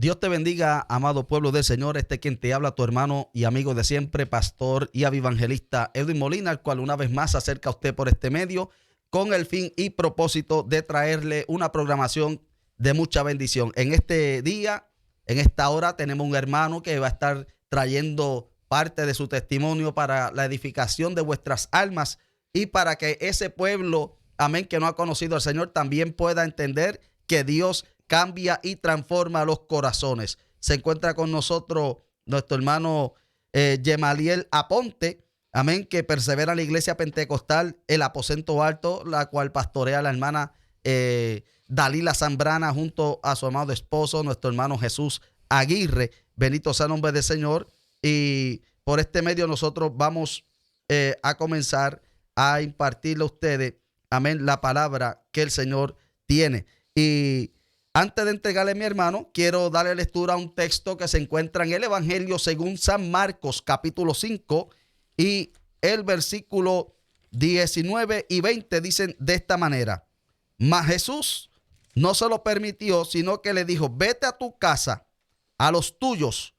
Dios te bendiga, amado pueblo del Señor. Quien te habla, tu hermano y amigo de siempre, pastor y evangelista Edwin Molina, el cual una vez más se acerca a usted por este medio con el fin y propósito de traerle una programación de mucha bendición. En este día, en esta hora, tenemos un hermano que va a estar trayendo parte de su testimonio para la edificación de vuestras almas y para que ese pueblo, amén, que no ha conocido al Señor, también pueda entender que Dios cambia y transforma los corazones. Se encuentra con nosotros nuestro hermano Yemaliel Aponte, amén, que persevera en la iglesia pentecostal, el aposento alto, la cual pastorea la hermana Dalila Zambrana junto a su amado esposo, nuestro hermano Jesús Aguirre. Bendito sea el nombre del Señor. Y por este medio nosotros vamos a comenzar a impartirle a ustedes, amén, la palabra que el Señor tiene. Y antes de entregarle a mi hermano, quiero darle lectura a un texto que se encuentra en el Evangelio según San Marcos, capítulo 5, y el versículo 19 y 20 dicen de esta manera: mas Jesús no se lo permitió, sino que le dijo: vete a tu casa, a los tuyos,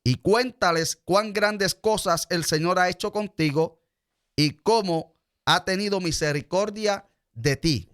y cuéntales cuán grandes cosas el Señor ha hecho contigo y cómo ha tenido misericordia de ti.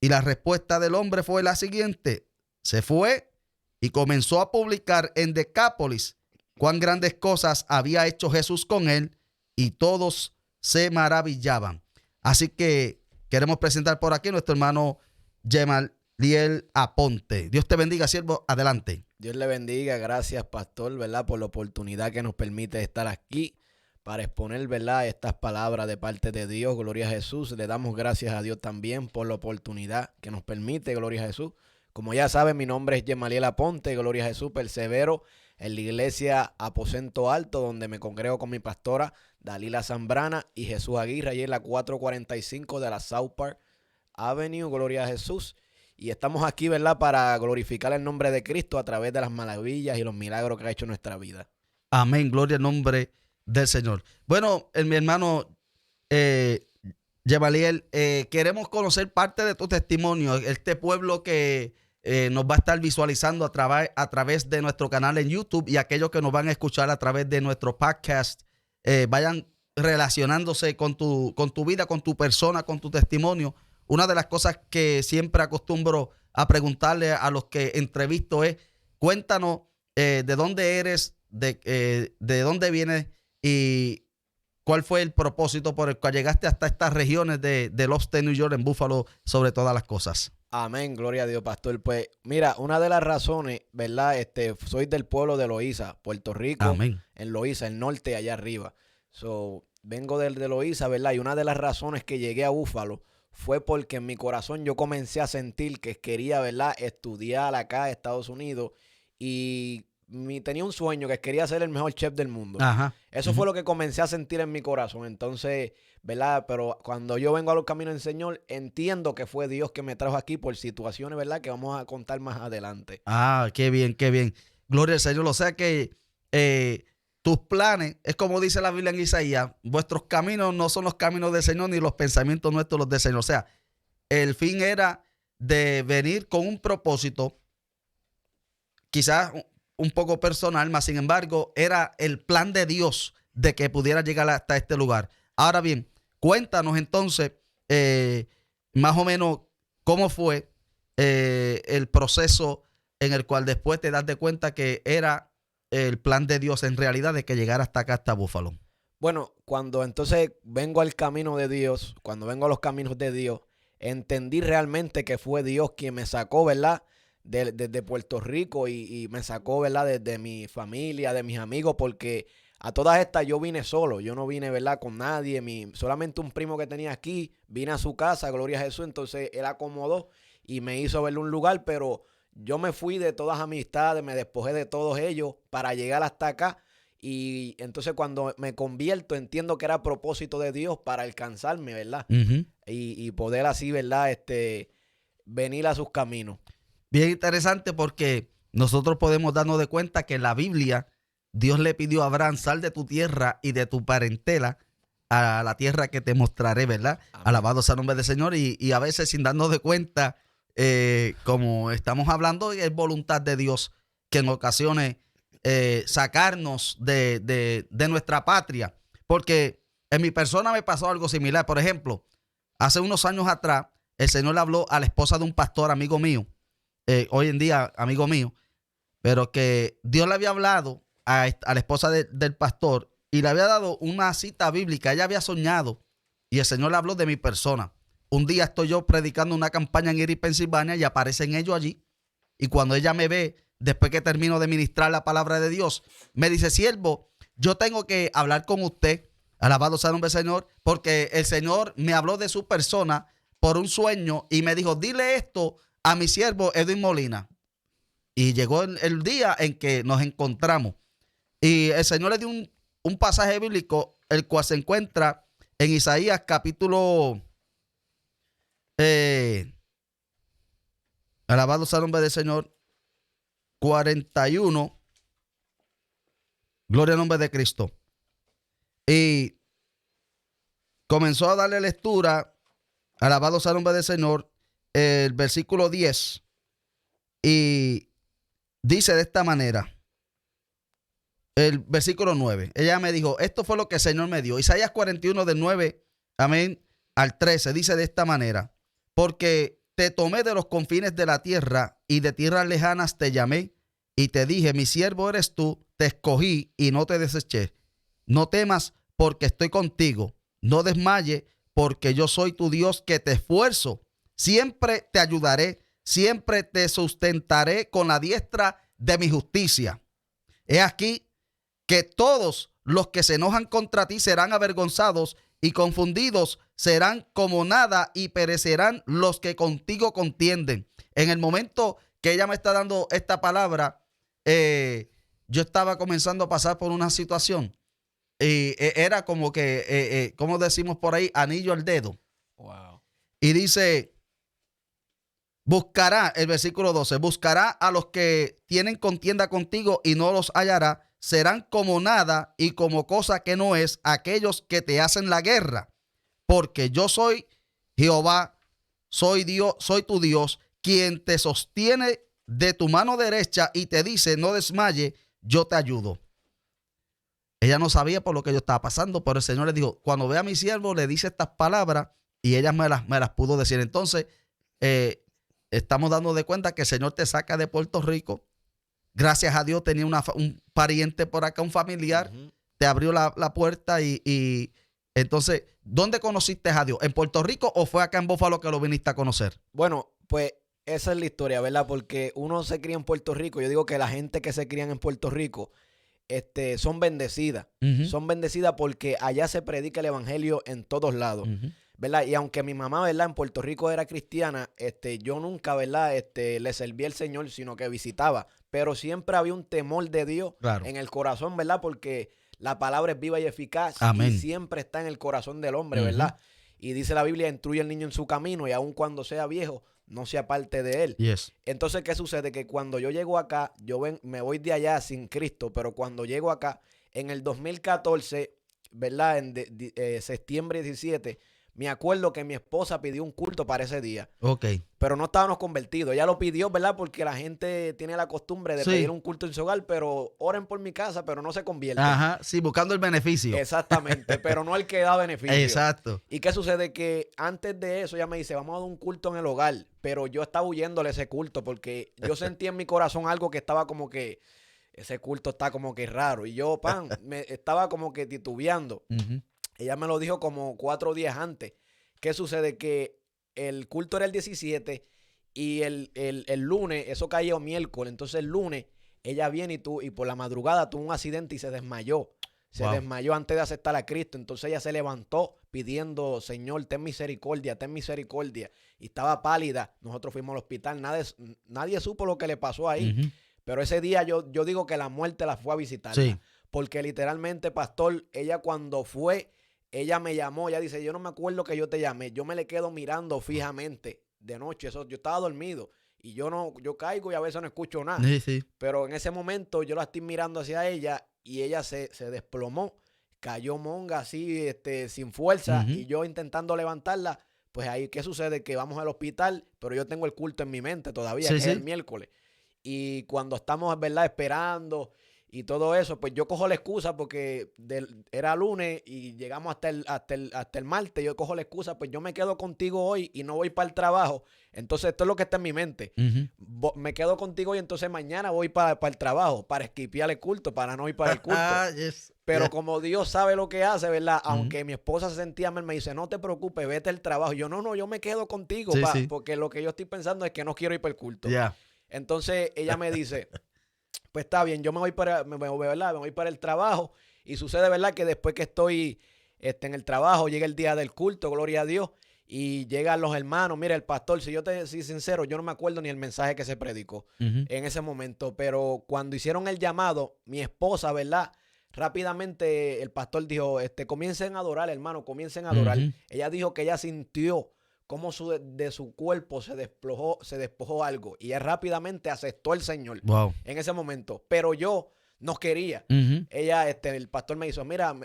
Y la respuesta del hombre fue la siguiente: se fue y comenzó a publicar en Decápolis cuán grandes cosas había hecho Jesús con él, y todos se maravillaban. Así que queremos presentar por aquí a nuestro hermano Yemaliel Aponte. Dios te bendiga, siervo. Adelante. Dios le bendiga. Gracias, pastor, ¿verdad?, por la oportunidad que nos permite estar aquí para exponer, ¿verdad?, estas palabras de parte de Dios. Gloria a Jesús. Le damos gracias a Dios también por la oportunidad que nos permite. Gloria a Jesús. Como ya saben, mi nombre es Yemaliel Aponte. Gloria a Jesús. Persevero en la iglesia Aposento Alto, donde me congrego con mi pastora Dalila Zambrana y Jesús Aguirre, allí en la 445 de la South Park Avenue. Gloria a Jesús. Y estamos aquí, ¿verdad?, para glorificar el nombre de Cristo a través de las maravillas y los milagros que ha hecho en nuestra vida. Amén. Gloria al nombre del Señor. Bueno, mi hermano Yemaliel, queremos conocer parte de tu testimonio. Este pueblo que nos va a estar visualizando a través de nuestro canal en YouTube, y aquellos que nos van a escuchar a través de nuestro podcast, vayan relacionándose con tu vida, con tu persona, con tu testimonio. Una de las cosas que siempre acostumbro a preguntarle a los que entrevisto es: cuéntanos de dónde eres, de dónde vienes y cuál fue el propósito por el cual llegaste hasta estas regiones del Upstate New York, en Buffalo, sobre todas las cosas. Amén, gloria a Dios, pastor. Pues mira, una de las razones, ¿verdad? Soy del pueblo de Loíza, Puerto Rico. Amén. En Loíza, el norte, allá arriba. Vengo de Loíza, ¿verdad? Y una de las razones que llegué a Buffalo fue porque en mi corazón yo comencé a sentir que quería, ¿verdad?, estudiar acá en Estados Unidos, y tenía un sueño que quería ser el mejor chef del mundo. Ajá. Eso fue lo que comencé a sentir en mi corazón. Entonces, ¿verdad? Pero cuando yo vengo a los caminos del Señor, entiendo que fue Dios que me trajo aquí por situaciones, ¿verdad?, que vamos a contar más adelante. Ah, qué bien, qué bien. Gloria al Señor. O sea que tus planes, es como dice la Biblia en Isaías: vuestros caminos no son los caminos del Señor, ni los pensamientos nuestros los del Señor. O sea, el fin era de venir con un propósito, quizás un poco personal, mas sin embargo era el plan de Dios de que pudiera llegar hasta este lugar. Ahora bien, cuéntanos entonces más o menos cómo fue el proceso en el cual después te das de cuenta que era el plan de Dios en realidad de que llegara hasta acá, hasta Búfalo. Bueno, cuando entonces vengo al camino de Dios, cuando vengo a los caminos de Dios, entendí realmente que fue Dios quien me sacó, ¿verdad?, desde Puerto Rico y me sacó, ¿verdad?, desde mi familia, de mis amigos, porque a todas estas yo vine solo. Yo no vine, ¿verdad?, con nadie. Solamente un primo que tenía aquí, vine a su casa, gloria a Jesús. Entonces él acomodó y me hizo verle un lugar, pero yo me fui de todas amistades, me despojé de todos ellos para llegar hasta acá. Y entonces cuando me convierto, entiendo que era propósito de Dios para alcanzarme, ¿verdad? Y poder así, ¿verdad?, venir a sus caminos. Bien interesante, porque nosotros podemos darnos de cuenta que en la Biblia Dios le pidió a Abraham: sal de tu tierra y de tu parentela a la tierra que te mostraré, ¿verdad? Amén. Alabado sea el nombre del Señor. Y a veces, sin darnos de cuenta, como estamos hablando, es voluntad de Dios que en ocasiones sacarnos de nuestra patria. Porque en mi persona me pasó algo similar. Por ejemplo, hace unos años atrás, el Señor le habló a la esposa de un pastor amigo mío, hoy en día amigo mío, pero que Dios le había hablado a la esposa del pastor y le había dado una cita bíblica. Ella había soñado y el Señor le habló de mi persona. Un día estoy yo predicando una campaña en Erie, Pensilvania, y aparecen ellos allí. Y cuando ella me ve, después que termino de ministrar la palabra de Dios, me dice: siervo, yo tengo que hablar con usted, alabado sea el nombre del Señor, porque el Señor me habló de su persona por un sueño y me dijo: dile esto a mi siervo Edwin Molina. Y llegó el día en que nos encontramos. Y el Señor le dio un pasaje bíblico, el cual se encuentra en Isaías capítulo... alabado sea el nombre del Señor, 41. Gloria al nombre de Cristo. Y comenzó a darle lectura, alabado sea el nombre del Señor, el versículo 10. Y dice de esta manera, el versículo 9. Ella me dijo: esto fue lo que el Señor me dio. Isaías 41 del 9, amén, al 13, dice de esta manera: porque te tomé de los confines de la tierra y de tierras lejanas te llamé y te dije: mi siervo eres tú, te escogí y no te deseché. No temas, porque estoy contigo. No desmayes, porque yo soy tu Dios que te esfuerzo. Siempre te ayudaré, siempre te sustentaré con la diestra de mi justicia. He aquí que todos los que se enojan contra ti serán avergonzados y confundidos serán como nada y perecerán los que contigo contienden. En el momento que ella me está dando esta palabra, yo estaba comenzando a pasar por una situación y era como que, como decimos por ahí, anillo al dedo. Wow. Y dice, buscará, el versículo 12, buscará a los que tienen contienda contigo y no los hallará. Serán como nada y como cosa que no es aquellos que te hacen la guerra. Porque yo soy Jehová, soy Dios, soy tu Dios, quien te sostiene de tu mano derecha y te dice: no desmaye, yo te ayudo. Ella no sabía por lo que yo estaba pasando, pero el Señor le dijo: cuando vea a mi siervo, le dice estas palabras, y ella me las pudo decir. Entonces, estamos dando de cuenta que el Señor te saca de Puerto Rico. Gracias a Dios tenía un pariente por acá, un familiar, te abrió la puerta y entonces, ¿dónde conociste a Dios? ¿En Puerto Rico o fue acá en Búfalo que lo viniste a conocer? Bueno, pues esa es la historia, ¿verdad? Porque uno se cría en Puerto Rico. Yo digo que la gente que se crían en Puerto Rico son bendecidas. Son bendecidas porque allá se predica el evangelio en todos lados, ¿verdad? Y aunque mi mamá, ¿verdad?, en Puerto Rico era cristiana, yo nunca, ¿verdad?, le serví al Señor, sino que visitaba. Pero siempre había un temor de Dios en el corazón, ¿verdad? Porque la palabra es viva y eficaz. Amén. Y siempre está en el corazón del hombre, ¿verdad? Y dice la Biblia: instruye al niño en su camino y aun cuando sea viejo, no se aparte de él. Yes. Entonces, ¿qué sucede? Que cuando yo llego acá, me voy de allá sin Cristo, pero cuando llego acá, en el 2014, ¿verdad? En septiembre 17, me acuerdo que mi esposa pidió un culto para ese día. Ok. Pero no estábamos convertidos. Ella lo pidió, ¿verdad? Porque la gente tiene la costumbre de pedir un culto en su hogar, pero oren por mi casa, pero no se convierten. Ajá, sí, buscando el beneficio. Exactamente, pero no el que da beneficio. Exacto. ¿Y qué sucede? Que antes de eso ella me dice: vamos a dar un culto en el hogar, pero yo estaba huyéndole ese culto porque yo sentí en mi corazón algo que estaba como que, ese culto está como que raro. Y yo, me estaba como que titubeando. Ella me lo dijo como 4 días antes. ¿Qué sucede? Que el culto era el 17 y el lunes, eso cayó miércoles. Entonces el lunes ella viene y por la madrugada tuvo un accidente y se desmayó. Se desmayó antes de aceptar a Cristo. Entonces ella se levantó pidiendo: Señor, ten misericordia, ten misericordia. Y estaba pálida. Nosotros fuimos al hospital. Nadie supo lo que le pasó ahí. Pero ese día yo digo que la muerte la fue a visitar. Sí. Porque literalmente, pastor, ella cuando fue, ella me llamó. Ella dice: yo no me acuerdo que yo te llamé. Yo me le quedo mirando fijamente de noche. Yo estaba dormido. Y yo caigo y a veces no escucho nada. Sí. Pero en ese momento yo la estoy mirando hacia ella y ella se desplomó. Cayó monga así, sin fuerza. Y yo intentando levantarla. Pues ahí, ¿qué sucede? Que vamos al hospital, pero yo tengo el culto en mi mente todavía, que es el miércoles. Y cuando estamos, ¿verdad?, esperando y todo eso, pues yo cojo la excusa porque era lunes y llegamos hasta el martes. Yo cojo la excusa, pues yo me quedo contigo hoy y no voy para el trabajo. Entonces, esto es lo que está en mi mente. Me quedo contigo y entonces mañana voy para el trabajo, para esquipear el culto, para no ir para el culto. Yes. Pero como Dios sabe lo que hace, ¿verdad? Aunque mi esposa se sentía mal, me dice, no te preocupes, vete al trabajo. Yo, no, yo me quedo contigo, Sí. porque lo que yo estoy pensando es que no quiero ir para el culto. Yeah. Entonces ella me dice, pues está bien, yo me voy ¿verdad? Me voy para el trabajo. Y sucede, ¿verdad?, que después que estoy en el trabajo, llega el día del culto, gloria a Dios, y llegan los hermanos. Mira, el pastor, si yo te soy sincero, yo no me acuerdo ni el mensaje que se predicó en ese momento, pero cuando hicieron el llamado, mi esposa, ¿verdad?, rápidamente el pastor dijo, comiencen a adorar, hermano, comiencen a adorar. Ella dijo que ella sintió cómo de su cuerpo se despojó algo. Y ella rápidamente aceptó al Señor en ese momento. Pero yo no quería. Ella, el pastor me dijo, mira,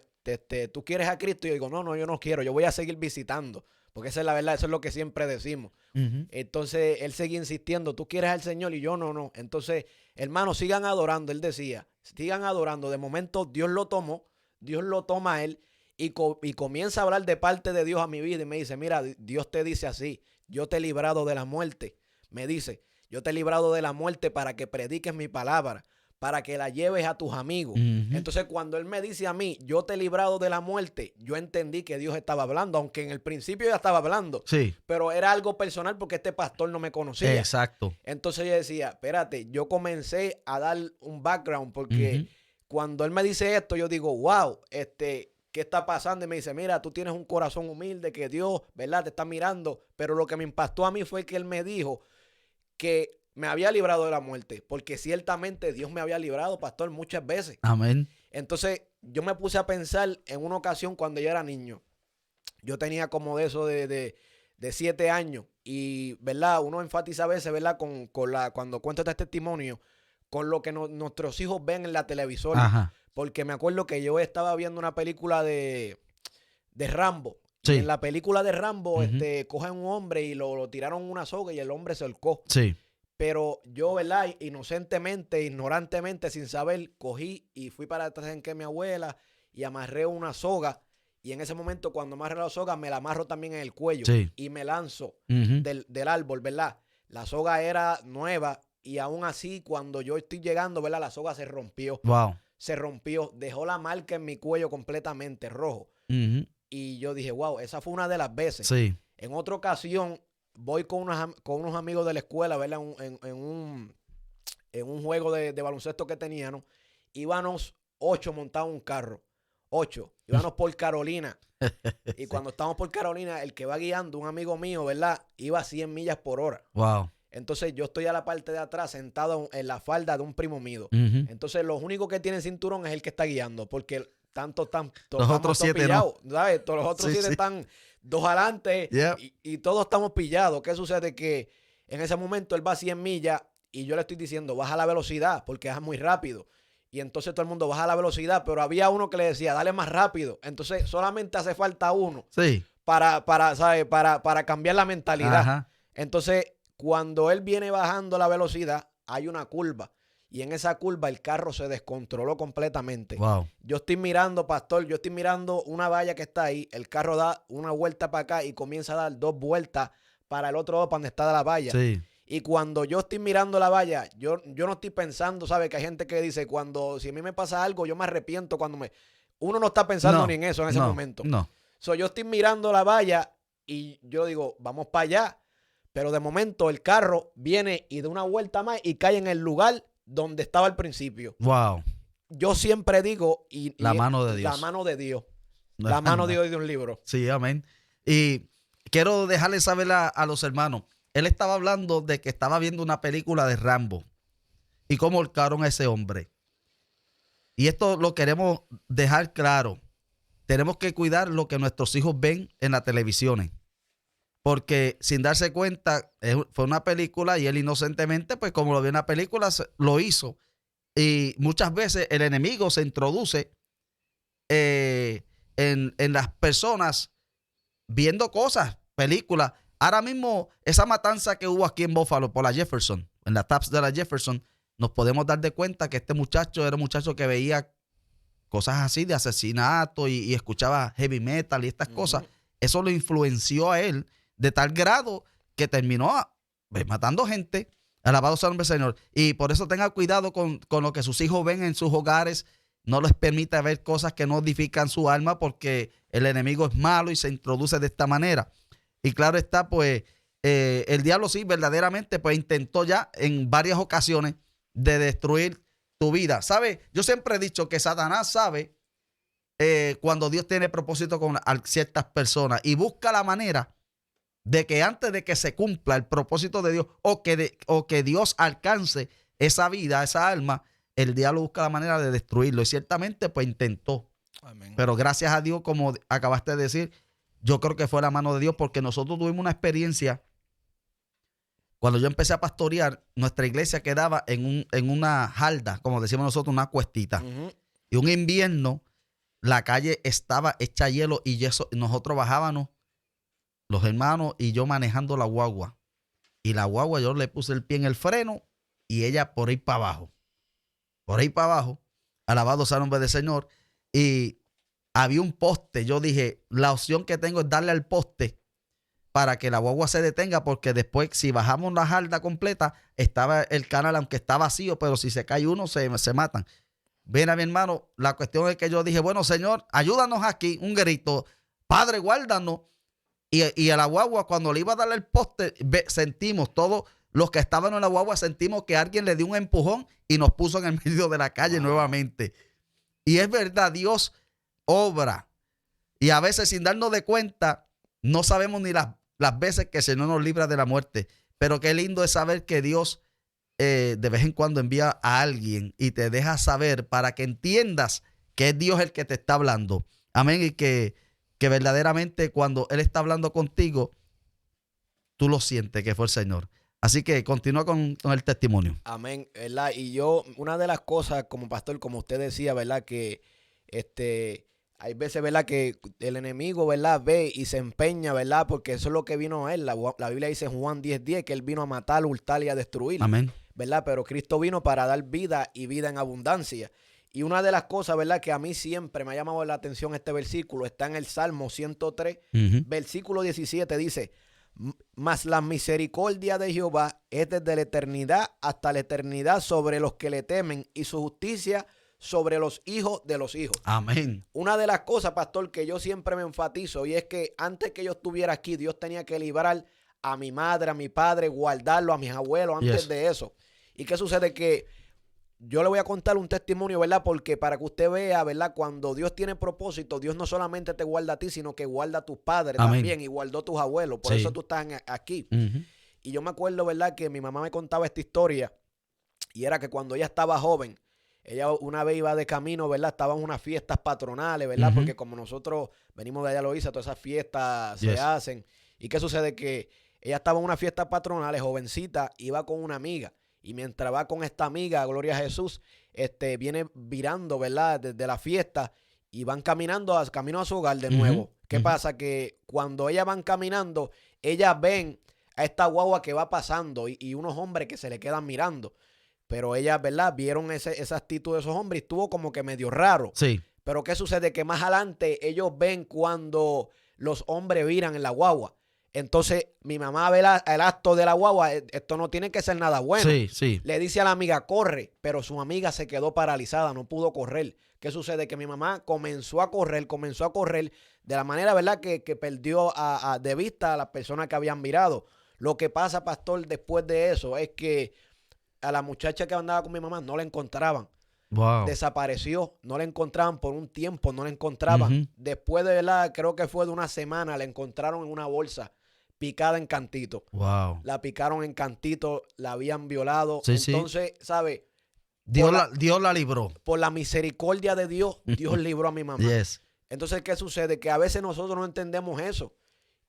¿tú quieres a Cristo? Y yo digo, no, yo no quiero. Yo voy a seguir visitando. Porque esa es la verdad, eso es lo que siempre decimos. Entonces, él seguía insistiendo, ¿tú quieres al Señor? Y yo, no. Entonces, hermanos, sigan adorando. Él decía, sigan adorando. De momento, Dios lo toma a él. Y comienza a hablar de parte de Dios a mi vida y me dice, mira, Dios te dice así, yo te he librado de la muerte. Me dice, yo te he librado de la muerte para que prediques mi palabra, para que la lleves a tus amigos. Entonces, cuando él me dice a mí, yo te he librado de la muerte, yo entendí que Dios estaba hablando, aunque en el principio ya estaba hablando. Sí. Pero era algo personal porque este pastor no me conocía. Exacto. Entonces yo decía, espérate, yo comencé a dar un background porque cuando él me dice esto, yo digo, wow, ¿qué está pasando? Y me dice, mira, tú tienes un corazón humilde que Dios, ¿verdad?, te está mirando. Pero lo que me impactó a mí fue que él me dijo que me había librado de la muerte. Porque ciertamente Dios me había librado, pastor, muchas veces. Amén. Entonces yo me puse a pensar en una ocasión cuando yo era niño. Yo tenía como de eso de 7 años. Y, ¿verdad?, uno enfatiza a veces, ¿verdad?, cuando cuento este testimonio, con lo que nuestros hijos ven en la televisora. Ajá. Porque me acuerdo que yo estaba viendo una película de Rambo. Sí. Y en la película de Rambo, cogen un hombre y lo tiraron en una soga y el hombre se ahorcó. Sí. Pero yo, ¿verdad?, inocentemente, ignorantemente, sin saber, cogí y fui para atrás en que mi abuela y amarré una soga. Y en ese momento, cuando amarré la soga, me la amarro también en el cuello. Sí. Y me lanzo del árbol, ¿verdad? La soga era nueva y aún así, cuando yo estoy llegando, ¿verdad?, la soga se rompió. Wow. Se rompió, dejó la marca en mi cuello completamente rojo. Y yo dije, wow, esa fue una de las veces. Sí. En otra ocasión, voy con unos amigos de la escuela, ¿verdad?, en un juego de baloncesto que teníamos. Íbamos 8 montados en un carro. 8. Íbamos por Carolina. Y cuando estamos por Carolina, el que va guiando, un amigo mío, ¿verdad?, iba a 100 millas por hora. Wow. Entonces yo estoy a la parte de atrás sentado en la falda de un primo mío. Entonces los únicos que tienen cinturón es el que está guiando, porque los otros 7 pillados, no. ¿Sabes? Todos los otros 7 Sí. están 2 adelante y todos estamos pillados. ¿Qué sucede? Que en ese momento él va a 100 millas y yo le estoy diciendo, baja la velocidad porque es muy rápido. Y entonces todo el mundo baja la velocidad, pero había uno que le decía, dale más rápido. Entonces solamente hace falta uno ¿sabes?, para cambiar la mentalidad. Ajá. Entonces, cuando él viene bajando la velocidad, hay una curva. Y en esa curva el carro se descontroló completamente. Wow. Yo estoy mirando, pastor, una valla que está ahí. El carro da una vuelta para acá y comienza a dar 2 vueltas para el otro lado, para donde está la valla. Sí. Y cuando yo estoy mirando la valla, yo no estoy pensando, ¿sabes? Que hay gente que dice, si a mí me pasa algo, yo me arrepiento uno no está pensando ni en eso en ese momento. No. Yo estoy mirando la valla y yo digo, vamos para allá. Pero de momento el carro viene y da una vuelta más y cae en el lugar donde estaba al principio. Wow. Yo siempre digo... La mano de Dios. La mano de Dios. No la es mano nada. de Dios de un libro. Sí, amén. Y quiero dejarle saber a los hermanos. Él estaba hablando de que estaba viendo una película de Rambo y cómo ahorcaron a ese hombre. Y esto lo queremos dejar claro. Tenemos que cuidar lo que nuestros hijos ven en las televisiones. Porque sin darse cuenta, fue una película y él inocentemente, pues como lo vio en la película, lo hizo. Y muchas veces el enemigo se introduce en las personas viendo cosas, películas. Ahora mismo, esa matanza que hubo aquí en Buffalo por la Jefferson, en la tabs de la Jefferson, nos podemos dar de cuenta que este muchacho era un muchacho que veía cosas así de asesinato y escuchaba heavy metal y estas cosas. Eso lo influenció a él de tal grado que terminó matando gente. Alabado sea el nombre del Señor. Y por eso tenga cuidado con lo que sus hijos ven en sus hogares. No les permita ver cosas que no edifican su alma, porque el enemigo es malo y se introduce de esta manera. Y claro está, pues, el diablo sí, verdaderamente, pues intentó ya en varias ocasiones de destruir tu vida. ¿Sabe? Yo siempre he dicho que Satanás sabe cuando Dios tiene propósito con ciertas personas y busca la manera de que antes de que se cumpla el propósito de Dios o que Dios alcance esa vida, esa alma, el diablo busca la manera de destruirlo. Y ciertamente pues intentó. Amén. Pero gracias a Dios, como acabaste de decir, yo creo que fue la mano de Dios, porque nosotros tuvimos una experiencia. Cuando yo empecé a pastorear, nuestra iglesia quedaba en una halda, como decimos nosotros, una cuestita. Y un invierno, la calle estaba hecha hielo y yeso. Nosotros bajábamos, los hermanos y yo, manejando la guagua. Y la guagua, yo le puse el pie en el freno y ella por ahí para abajo. Por ahí para abajo. Alabado sea el nombre del Señor. Y había un poste. Yo dije, la opción que tengo es darle al poste para que la guagua se detenga, porque después, si bajamos la jarda completa, estaba el canal, aunque está vacío, pero si se cae uno, se matan. Ven a mi hermano, la cuestión es que yo dije, bueno, Señor, ayúdanos aquí, un grito, Padre, guárdanos. Y a la guagua, cuando le iba a darle el poste, sentimos, todos los que estaban en la guagua, sentimos que alguien le dio un empujón y nos puso en el medio de la calle nuevamente. Y es verdad, Dios obra. Y a veces, sin darnos de cuenta, no sabemos ni las veces que el Señor nos libra de la muerte. Pero qué lindo es saber que Dios de vez en cuando envía a alguien y te deja saber, para que entiendas que es Dios el que te está hablando. Amén. Y que verdaderamente cuando Él está hablando contigo, tú lo sientes que fue el Señor. Así que continúa con el testimonio. Amén, ¿verdad? Y yo, una de las cosas como pastor, como usted decía, ¿verdad? Que hay veces, ¿verdad? Que el enemigo, ¿verdad? Ve y se empeña, ¿verdad? Porque eso es lo que vino a él. La Biblia dice en Juan 10:10 que él vino a matar, hurtar y a destruir. Amén. ¿Verdad? Pero Cristo vino para dar vida y vida en abundancia. Y una de las cosas, ¿verdad?, que a mí siempre me ha llamado la atención este versículo, está en el Salmo 103, versículo 17, dice: mas la misericordia de Jehová es desde la eternidad hasta la eternidad sobre los que le temen, y su justicia sobre los hijos de los hijos. Amén. Una de las cosas, pastor, que yo siempre me enfatizo, y es que antes que yo estuviera aquí, Dios tenía que librar a mi madre, a mi padre, guardarlo, a mis abuelos antes de eso. ¿Y qué sucede? Que yo le voy a contar un testimonio, ¿verdad? Porque para que usted vea, ¿verdad? Cuando Dios tiene propósito, Dios no solamente te guarda a ti, sino que guarda a tus padres también, y guardó a tus abuelos. Por eso tú estás aquí. Y yo me acuerdo, ¿verdad?, que mi mamá me contaba esta historia, y era que cuando ella estaba joven, ella una vez iba de camino, ¿verdad? Estaban unas fiestas patronales, ¿verdad? Porque como nosotros venimos de allá Loíza, todas esas fiestas se hacen. ¿Y qué sucede? Que ella estaba en unas fiestas patronales, jovencita, iba con una amiga. Y mientras va con esta amiga, gloria a Jesús, viene virando, ¿verdad?, desde la fiesta, y van caminando camino a su hogar de nuevo. ¿Qué pasa? Que cuando ellas van caminando, ellas ven a esta guagua que va pasando y unos hombres que se le quedan mirando. Pero ellas, ¿verdad?, vieron esa actitud de esos hombres y estuvo como que medio raro. Sí. Pero ¿qué sucede? Que más adelante ellos ven cuando los hombres viran en la guagua. Entonces, mi mamá ve el acto de la guagua, esto no tiene que ser nada bueno. Sí. Le dice a la amiga, corre, pero su amiga se quedó paralizada, no pudo correr. ¿Qué sucede? Que mi mamá comenzó a correr de la manera, ¿verdad?, que perdió de vista a las personas que habían mirado. Lo que pasa, pastor, después de eso es que a la muchacha que andaba con mi mamá no la encontraban. Wow. Desapareció, no la encontraban por un tiempo, no la encontraban. Después de, ¿verdad?, creo que fue de una semana, la encontraron en una bolsa picada en cantito. Wow. La picaron en cantito, la habían violado. Sí, entonces, ¿sabe? Dios la libró. Por la misericordia de Dios, Dios libró a mi mamá. Entonces, ¿qué sucede? Que a veces nosotros no entendemos eso.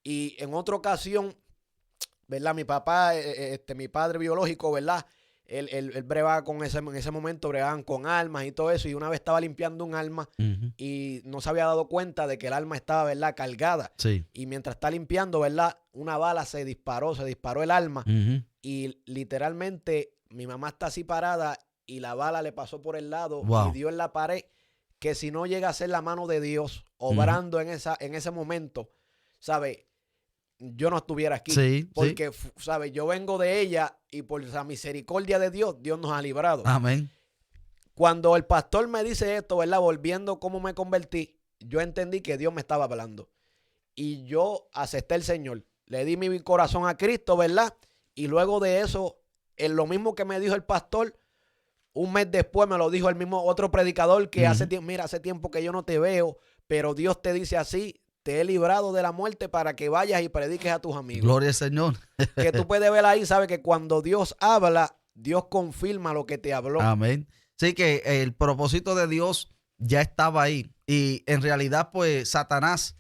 Y en otra ocasión, ¿verdad? Mi papá, mi padre biológico, ¿verdad? Él bregaba en ese momento bregaban con armas y todo eso. Y una vez estaba limpiando un arma y no se había dado cuenta de que el arma estaba, ¿verdad?, cargada. Sí. Y mientras está limpiando, ¿verdad?, una bala se disparó el arma y literalmente mi mamá está así parada y la bala le pasó por el lado Wow. y dio en la pared, que si no llega a ser la mano de Dios obrando en ese momento, ¿sabe? Yo no estuviera aquí. Sí, Porque, ¿sabe? Yo vengo de ella y por la misericordia de Dios, Dios nos ha librado. Amén. Cuando el pastor me dice esto, ¿verdad? Volviendo cómo me convertí, yo entendí que Dios me estaba hablando. Y yo acepté al Señor. Le di mi corazón a Cristo, ¿verdad? Y luego de eso, en lo mismo que me dijo el pastor, un mes después me lo dijo el mismo otro predicador que hace tiempo, mira, hace tiempo que yo no te veo, pero Dios te dice así, te he librado de la muerte para que vayas y prediques a tus amigos. Gloria al Señor. Que tú puedes ver ahí, sabes que cuando Dios habla, Dios confirma lo que te habló. Amén. Sí, que el propósito de Dios ya estaba ahí. Y en realidad, pues, Satanás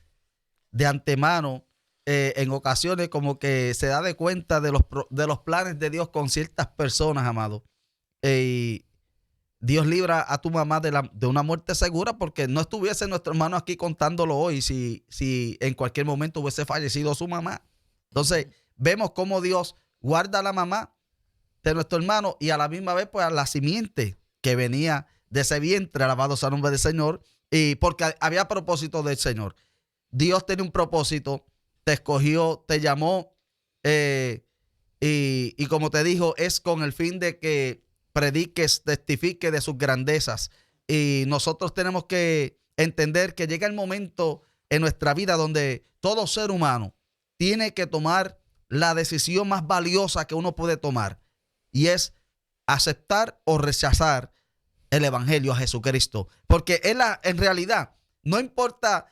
de antemano, en ocasiones, como que se da de cuenta de los planes de Dios con ciertas personas, amado. Y Dios libra a tu mamá de una muerte segura, porque no estuviese nuestro hermano aquí contándolo hoy si en cualquier momento hubiese fallecido su mamá. Entonces, vemos cómo Dios guarda a la mamá de nuestro hermano y a la misma vez, pues, a la simiente que venía de ese vientre, alabado sea el nombre del Señor, y porque había propósito del Señor. Dios tiene un propósito, te escogió, te llamó, y como te dijo, es con el fin de que prediques, testifique de sus grandezas. Y nosotros tenemos que entender que llega el momento en nuestra vida donde todo ser humano tiene que tomar la decisión más valiosa que uno puede tomar, y es aceptar o rechazar el evangelio a Jesucristo. Porque en realidad no importa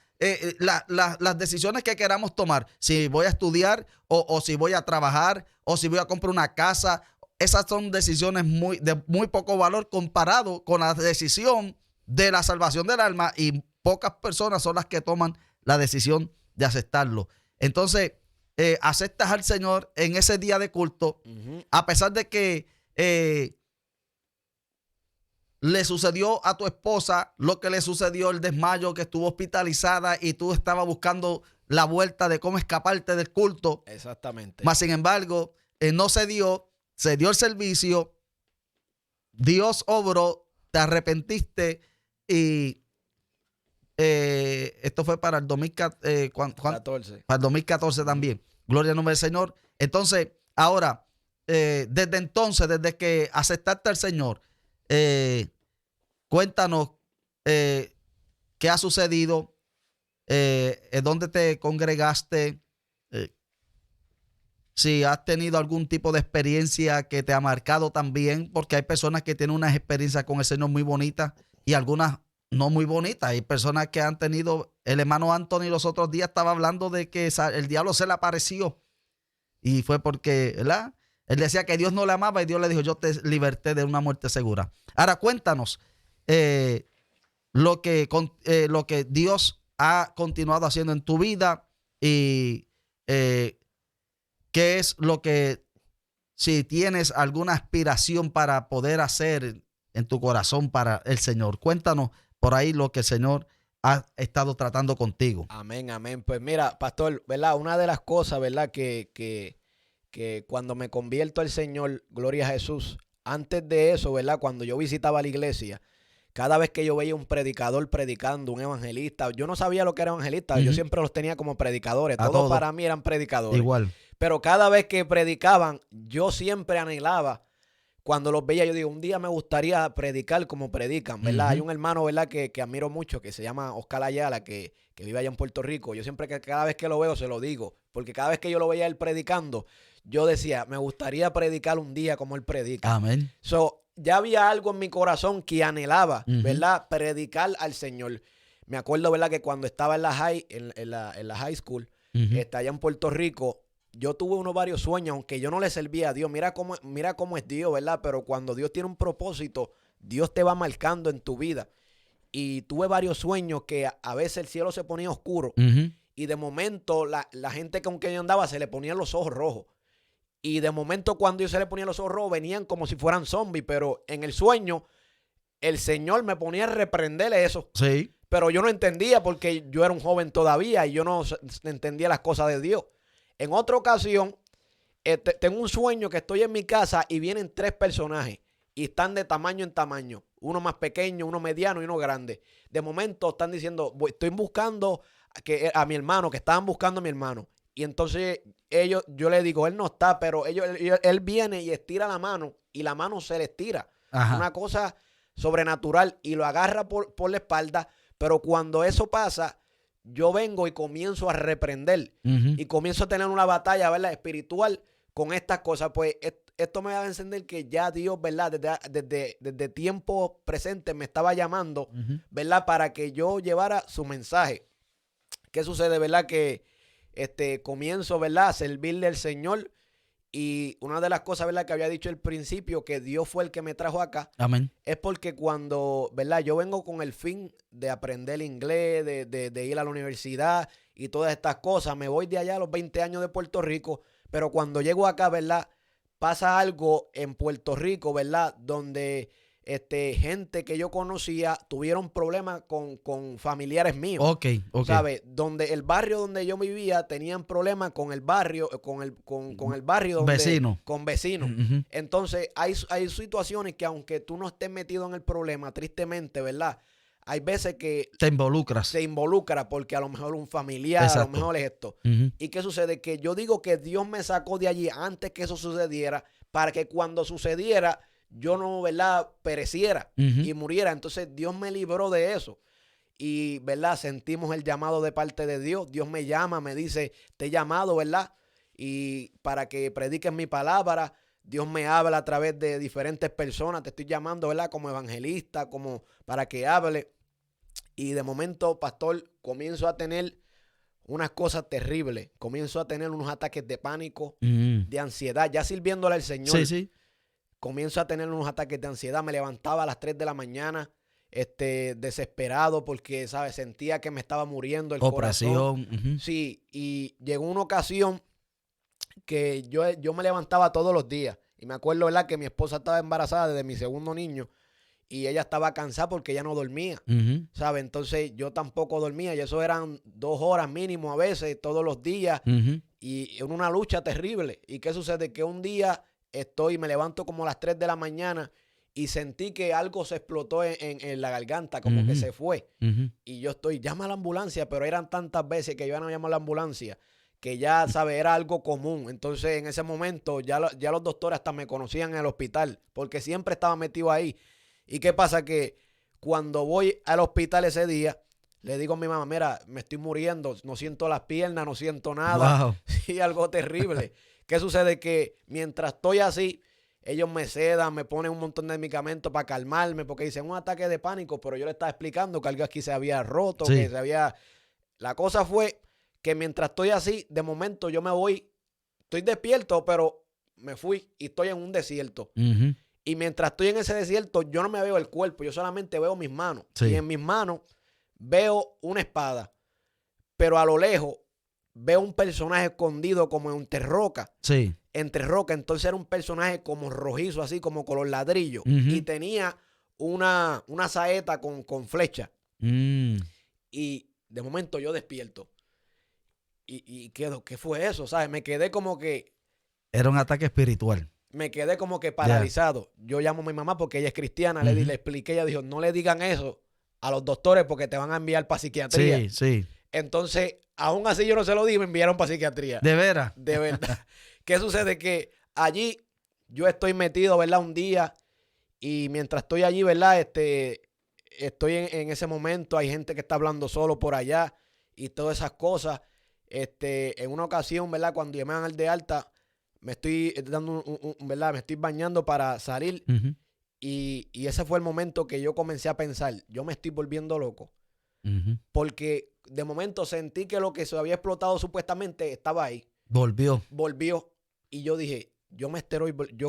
las decisiones que queramos tomar, si voy a estudiar o si voy a trabajar o si voy a comprar una casa. Esas son decisiones de muy poco valor comparado con la decisión de la salvación del alma, y pocas personas son las que toman la decisión de aceptarlo. Entonces, aceptas al Señor en ese día de culto, a pesar de que le sucedió a tu esposa lo que le sucedió, el desmayo, que estuvo hospitalizada y tú estabas buscando la vuelta de cómo escaparte del culto. Exactamente. Mas, sin embargo, no se dio el servicio, Dios obró, te arrepentiste y esto fue para el 2014, para el 2014 también. Gloria al nombre del Señor. Entonces, ahora, desde entonces, desde que aceptaste al Señor, cuéntanos qué ha sucedido, dónde te congregaste, si has tenido algún tipo de experiencia que te ha marcado también, porque hay personas que tienen unas experiencias con el Señor muy bonitas y algunas no muy bonitas. Hay personas que han tenido, el hermano Anthony los otros días estaba hablando de que el diablo se le apareció y fue porque, ¿verdad? Él decía que Dios no le amaba y Dios le dijo, yo te liberté de una muerte segura. Ahora cuéntanos lo que Dios ha continuado haciendo en tu vida y qué es lo que, si tienes alguna aspiración para poder hacer en tu corazón para el Señor. Cuéntanos por ahí lo que el Señor ha estado tratando contigo. Amén, amén. Pues mira, pastor, ¿verdad? Una de las cosas, ¿verdad? Que cuando me convierto al Señor, gloria a Jesús, antes de eso, ¿verdad? Cuando yo visitaba la iglesia, cada vez que yo veía un predicador predicando, un evangelista, yo no sabía lo que era evangelista, yo siempre los tenía como predicadores, todos para mí eran predicadores. Igual. Pero cada vez que predicaban, yo siempre anhelaba, cuando los veía, yo digo, un día me gustaría predicar como predican, ¿verdad? Hay un hermano, ¿verdad? Que admiro mucho, que se llama Oscar Ayala, que vive allá en Puerto Rico. Yo siempre, cada vez que lo veo, se lo digo, porque cada vez que yo lo veía él predicando, yo decía, me gustaría predicar un día como él predica. Amén. Ya había algo en mi corazón que anhelaba, ¿verdad? Predicar al Señor. Me acuerdo, ¿verdad? Que cuando estaba en la high school, allá en Puerto Rico, yo tuve varios sueños, aunque yo no le servía a Dios. Mira cómo es Dios, ¿verdad? Pero cuando Dios tiene un propósito, Dios te va marcando en tu vida. Y tuve varios sueños que a veces el cielo se ponía oscuro. Y de momento la gente con quien yo andaba se le ponían los ojos rojos. Y de momento cuando yo se le ponía los ojos rojos venían como si fueran zombies. Pero en el sueño el Señor me ponía a reprenderle eso. Sí. Pero yo no entendía porque yo era un joven todavía y yo no entendía las cosas de Dios. En otra ocasión, tengo un sueño que estoy en mi casa y vienen 3 personajes y están de tamaño en tamaño. Uno más pequeño, uno mediano y uno grande. De momento están diciendo, estoy buscando a mi hermano, que estaban buscando a mi hermano. Y entonces yo le digo, él no está, pero él viene y estira la mano y la mano se le estira. Ajá. Una cosa sobrenatural y lo agarra por la espalda, pero cuando eso pasa, yo vengo y comienzo a reprender y comienzo a tener una batalla, ¿verdad?, espiritual con estas cosas. Pues esto me va a encender que ya Dios, ¿verdad?, desde tiempo presente me estaba llamando, ¿verdad?, para que yo llevara su mensaje. ¿Qué sucede, verdad? Que comienzo, ¿verdad?, a servirle al Señor. Y una de las cosas, ¿verdad?, que había dicho al principio, que Dios fue el que me trajo acá. Amén. Es porque cuando, ¿verdad?, yo vengo con el fin de aprender inglés, de ir a la universidad y todas estas cosas. Me voy de allá a los 20 años de Puerto Rico, pero cuando llego acá, ¿verdad?, pasa algo en Puerto Rico, ¿verdad?, donde gente que yo conocía tuvieron problemas con familiares míos. Ok. ¿Sabes? Donde el barrio donde yo vivía tenían problemas con el barrio, con el barrio donde, Vecino. con vecinos. Entonces hay situaciones que aunque tú no estés metido en el problema, tristemente, ¿verdad?, hay veces que te involucras. se involucra porque a lo mejor un familiar, Exacto. a lo mejor es esto. ¿Y qué sucede? Que yo digo que Dios me sacó de allí antes que eso sucediera, para que cuando sucediera yo no, ¿verdad?, pereciera y muriera. Entonces Dios me libró de eso. Y, ¿verdad?, sentimos el llamado de parte de Dios. Dios me llama, me dice, te he llamado, ¿verdad?, y para que prediques mi palabra. Dios me habla a través de diferentes personas. Te estoy llamando, ¿verdad?, como evangelista, como para que hable. Y de momento, pastor, comienzo a tener unas cosas terribles. Comienzo a tener unos ataques de pánico, de ansiedad. Ya sirviéndole al Señor. Sí, sí. Comienzo a tener unos ataques de ansiedad. Me levantaba a las 3 de la mañana, desesperado porque, ¿sabes?, sentía que me estaba muriendo el opresión. corazón. Sí, y llegó una ocasión que yo me levantaba todos los días. Y me acuerdo, ¿verdad?, que mi esposa estaba embarazada desde mi segundo niño y ella estaba cansada porque ella no dormía, ¿sabes? Entonces yo tampoco dormía y eso eran 2 horas mínimo a veces, todos los días. Y en una lucha terrible. ¿Y qué sucede? Que un día me levanto como a las 3 de la mañana y sentí que algo se explotó en la garganta, como que se fue. Y yo llama a la ambulancia, pero eran tantas veces que yo no llamo a la ambulancia, que ya, ¿sabes?, era algo común. Entonces, en ese momento, ya los doctores hasta me conocían en el hospital, porque siempre estaba metido ahí. ¿Y qué pasa? Que cuando voy al hospital ese día, le digo a mi mamá, mira, me estoy muriendo, no siento las piernas, no siento nada. Wow. Sí, algo terrible. ¿Qué sucede? Que mientras estoy así, ellos me sedan, me ponen un montón de medicamentos para calmarme, porque dicen un ataque de pánico, pero yo le estaba explicando que algo aquí se había roto, Sí. que se había... La cosa fue que mientras estoy así, de momento yo me voy, estoy despierto, pero me fui y estoy en un desierto. Y mientras estoy en ese desierto, yo no me veo el cuerpo, yo solamente veo mis manos. Sí. Y en mis manos veo una espada, pero a lo lejos veo un personaje escondido como entre roca. Sí. Entre roca. Entonces era un personaje como rojizo, así como color ladrillo. Y tenía una saeta con flecha. Y de momento yo despierto. Y quedo, ¿qué fue eso? ¿Sabes? Me quedé como que... Era un ataque espiritual. Me quedé como que paralizado. Yo llamo a mi mamá porque ella es cristiana. Le expliqué, ella dijo, no le digan eso a los doctores porque te van a enviar para psiquiatría. Sí, sí. Entonces, aún así yo no se lo di, me enviaron para psiquiatría. ¿De veras? De verdad. ¿Qué sucede? Que allí yo estoy metido, ¿verdad?, un día, y mientras estoy allí, ¿verdad?, estoy en ese momento, hay gente que está hablando solo por allá y todas esas cosas. En una ocasión, ¿verdad?, cuando me dan el de alta, me estoy dando ¿verdad?, me estoy bañando para salir. Y ese fue el momento que yo comencé a pensar, yo me estoy volviendo loco. Porque de momento sentí que lo que se había explotado supuestamente estaba ahí. Volvió. Y yo dije, yo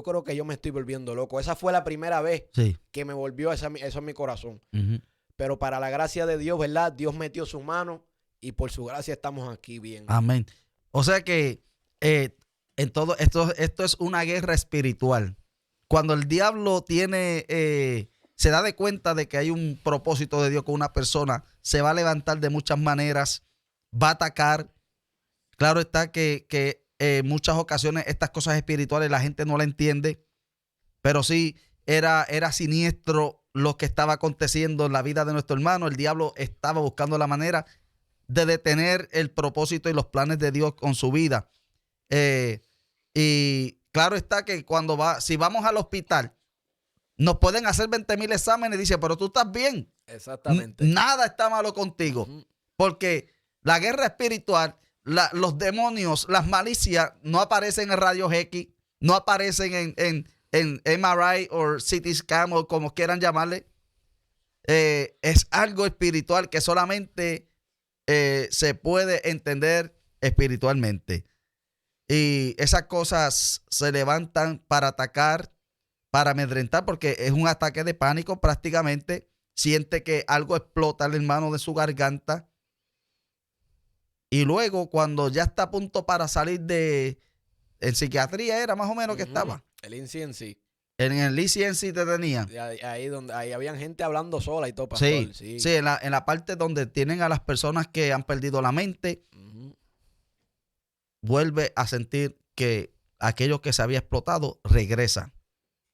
creo que yo me estoy volviendo loco. Esa fue la primera vez que me volvió eso en mi corazón. Pero para la gracia de Dios, ¿verdad?, Dios metió su mano y por su gracia estamos aquí bien. Amén. O sea que en todo esto es una guerra espiritual. Cuando el diablo se da de cuenta de que hay un propósito de Dios con una persona, se va a levantar de muchas maneras, va a atacar. Claro está que en muchas ocasiones estas cosas espirituales la gente no la entiende, pero sí era siniestro lo que estaba aconteciendo en la vida de nuestro hermano. El diablo estaba buscando la manera de detener el propósito y los planes de Dios con su vida. Y claro está que si vamos al hospital, nos pueden hacer 20,000 exámenes y dice, pero tú estás bien. Exactamente. Nada está malo contigo. Porque la guerra espiritual, los demonios, las malicias no aparecen en rayos X, no aparecen en MRI o CT scan o como quieran llamarle. Es algo espiritual que solamente se puede entender espiritualmente. Y esas cosas se levantan para atacar, para amedrentar, porque es un ataque de pánico prácticamente. Siente que algo explota al hermano de su garganta. Y luego, cuando ya está a punto para salir en psiquiatría, era más o menos que estaba. El INC. En el ICNC te tenía. Ahí habían gente hablando sola y todo, pastor. Sí, en la parte donde tienen a las personas que han perdido la mente, vuelve a sentir que aquello que se había explotado regresa.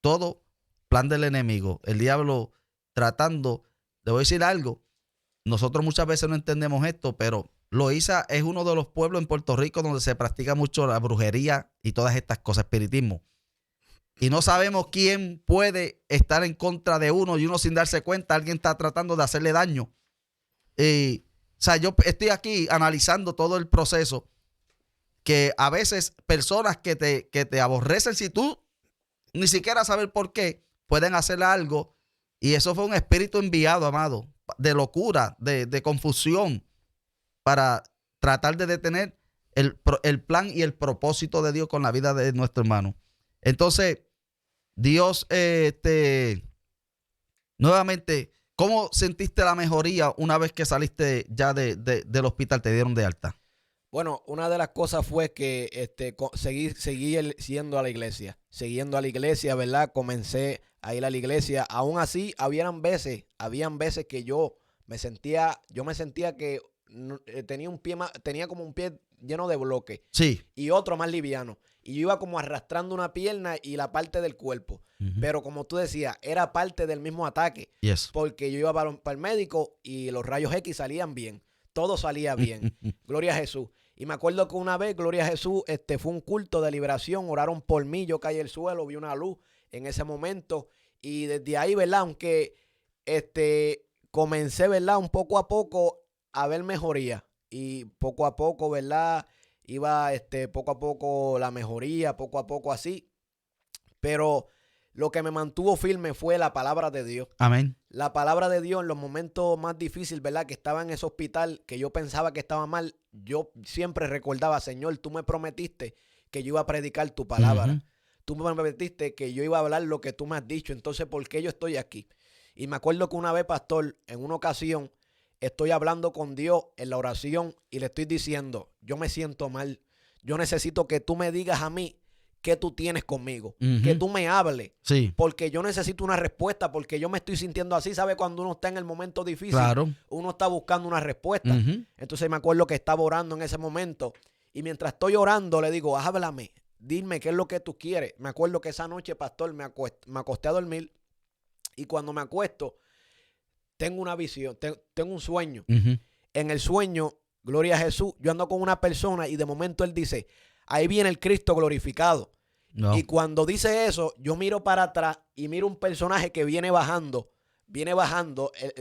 Todo plan del enemigo. El diablo tratando, le voy a decir algo, nosotros muchas veces no entendemos esto, pero Loíza es uno de los pueblos en Puerto Rico donde se practica mucho la brujería y todas estas cosas, espiritismo. Y no sabemos quién puede estar en contra de uno y uno sin darse cuenta, alguien está tratando de hacerle daño. O sea, yo estoy aquí analizando todo el proceso, que a veces personas que te aborrecen, si tú ni siquiera sabes por qué, pueden hacerle algo. Y eso fue un espíritu enviado, amado, de locura, de confusión, para tratar de detener el plan y el propósito de Dios con la vida de nuestro hermano. Entonces, Dios, nuevamente, ¿cómo sentiste la mejoría una vez que saliste ya del hospital, te dieron de alta? Bueno, una de las cosas fue que seguí siguiendo a la iglesia. Siguiendo a la iglesia, ¿verdad? Comencé a ir a la iglesia. Aún así, habían veces que yo me sentía que tenía como un pie lleno de bloque. Sí. Y otro más liviano. Y yo iba como arrastrando una pierna y la parte del cuerpo. Pero como tú decías, era parte del mismo ataque. Yes. Porque yo iba para el médico y los rayos X salían bien. Todo salía bien. Gloria a Jesús. Y me acuerdo que una vez, gloria a Jesús, fue un culto de liberación. Oraron por mí, yo caí al suelo, vi una luz en ese momento. Y desde ahí, ¿verdad? Aunque comencé, ¿verdad? Un poco a poco a ver mejoría. Y poco a poco, ¿verdad? Iba poco a poco la mejoría, poco a poco así. Pero lo que me mantuvo firme fue la palabra de Dios. Amén. La palabra de Dios en los momentos más difíciles, ¿verdad? Que estaba en ese hospital, que yo pensaba que estaba mal. Yo siempre recordaba, Señor, tú me prometiste que yo iba a predicar tu palabra. Tú me prometiste que yo iba a hablar lo que tú me has dicho. Entonces, ¿por qué yo estoy aquí? Y me acuerdo que una vez, pastor, en una ocasión, estoy hablando con Dios en la oración y le estoy diciendo, yo me siento mal. Yo necesito que tú me digas a mí qué tú tienes conmigo. Que tú me hables. Sí. Porque yo necesito una respuesta, porque yo me estoy sintiendo así. ¿Sabe? Cuando uno está en el momento difícil, claro, uno está buscando una respuesta. Entonces me acuerdo que estaba orando en ese momento. Y mientras estoy orando, le digo, háblame. Dime qué es lo que tú quieres. Me acuerdo que esa noche, pastor, me acosté a dormir. Y cuando me acuesto, tengo una visión, tengo un sueño. En el sueño, gloria a Jesús, yo ando con una persona y de momento él dice, ahí viene el Cristo glorificado. No. Y cuando dice eso, yo miro para atrás y miro un personaje que viene bajando,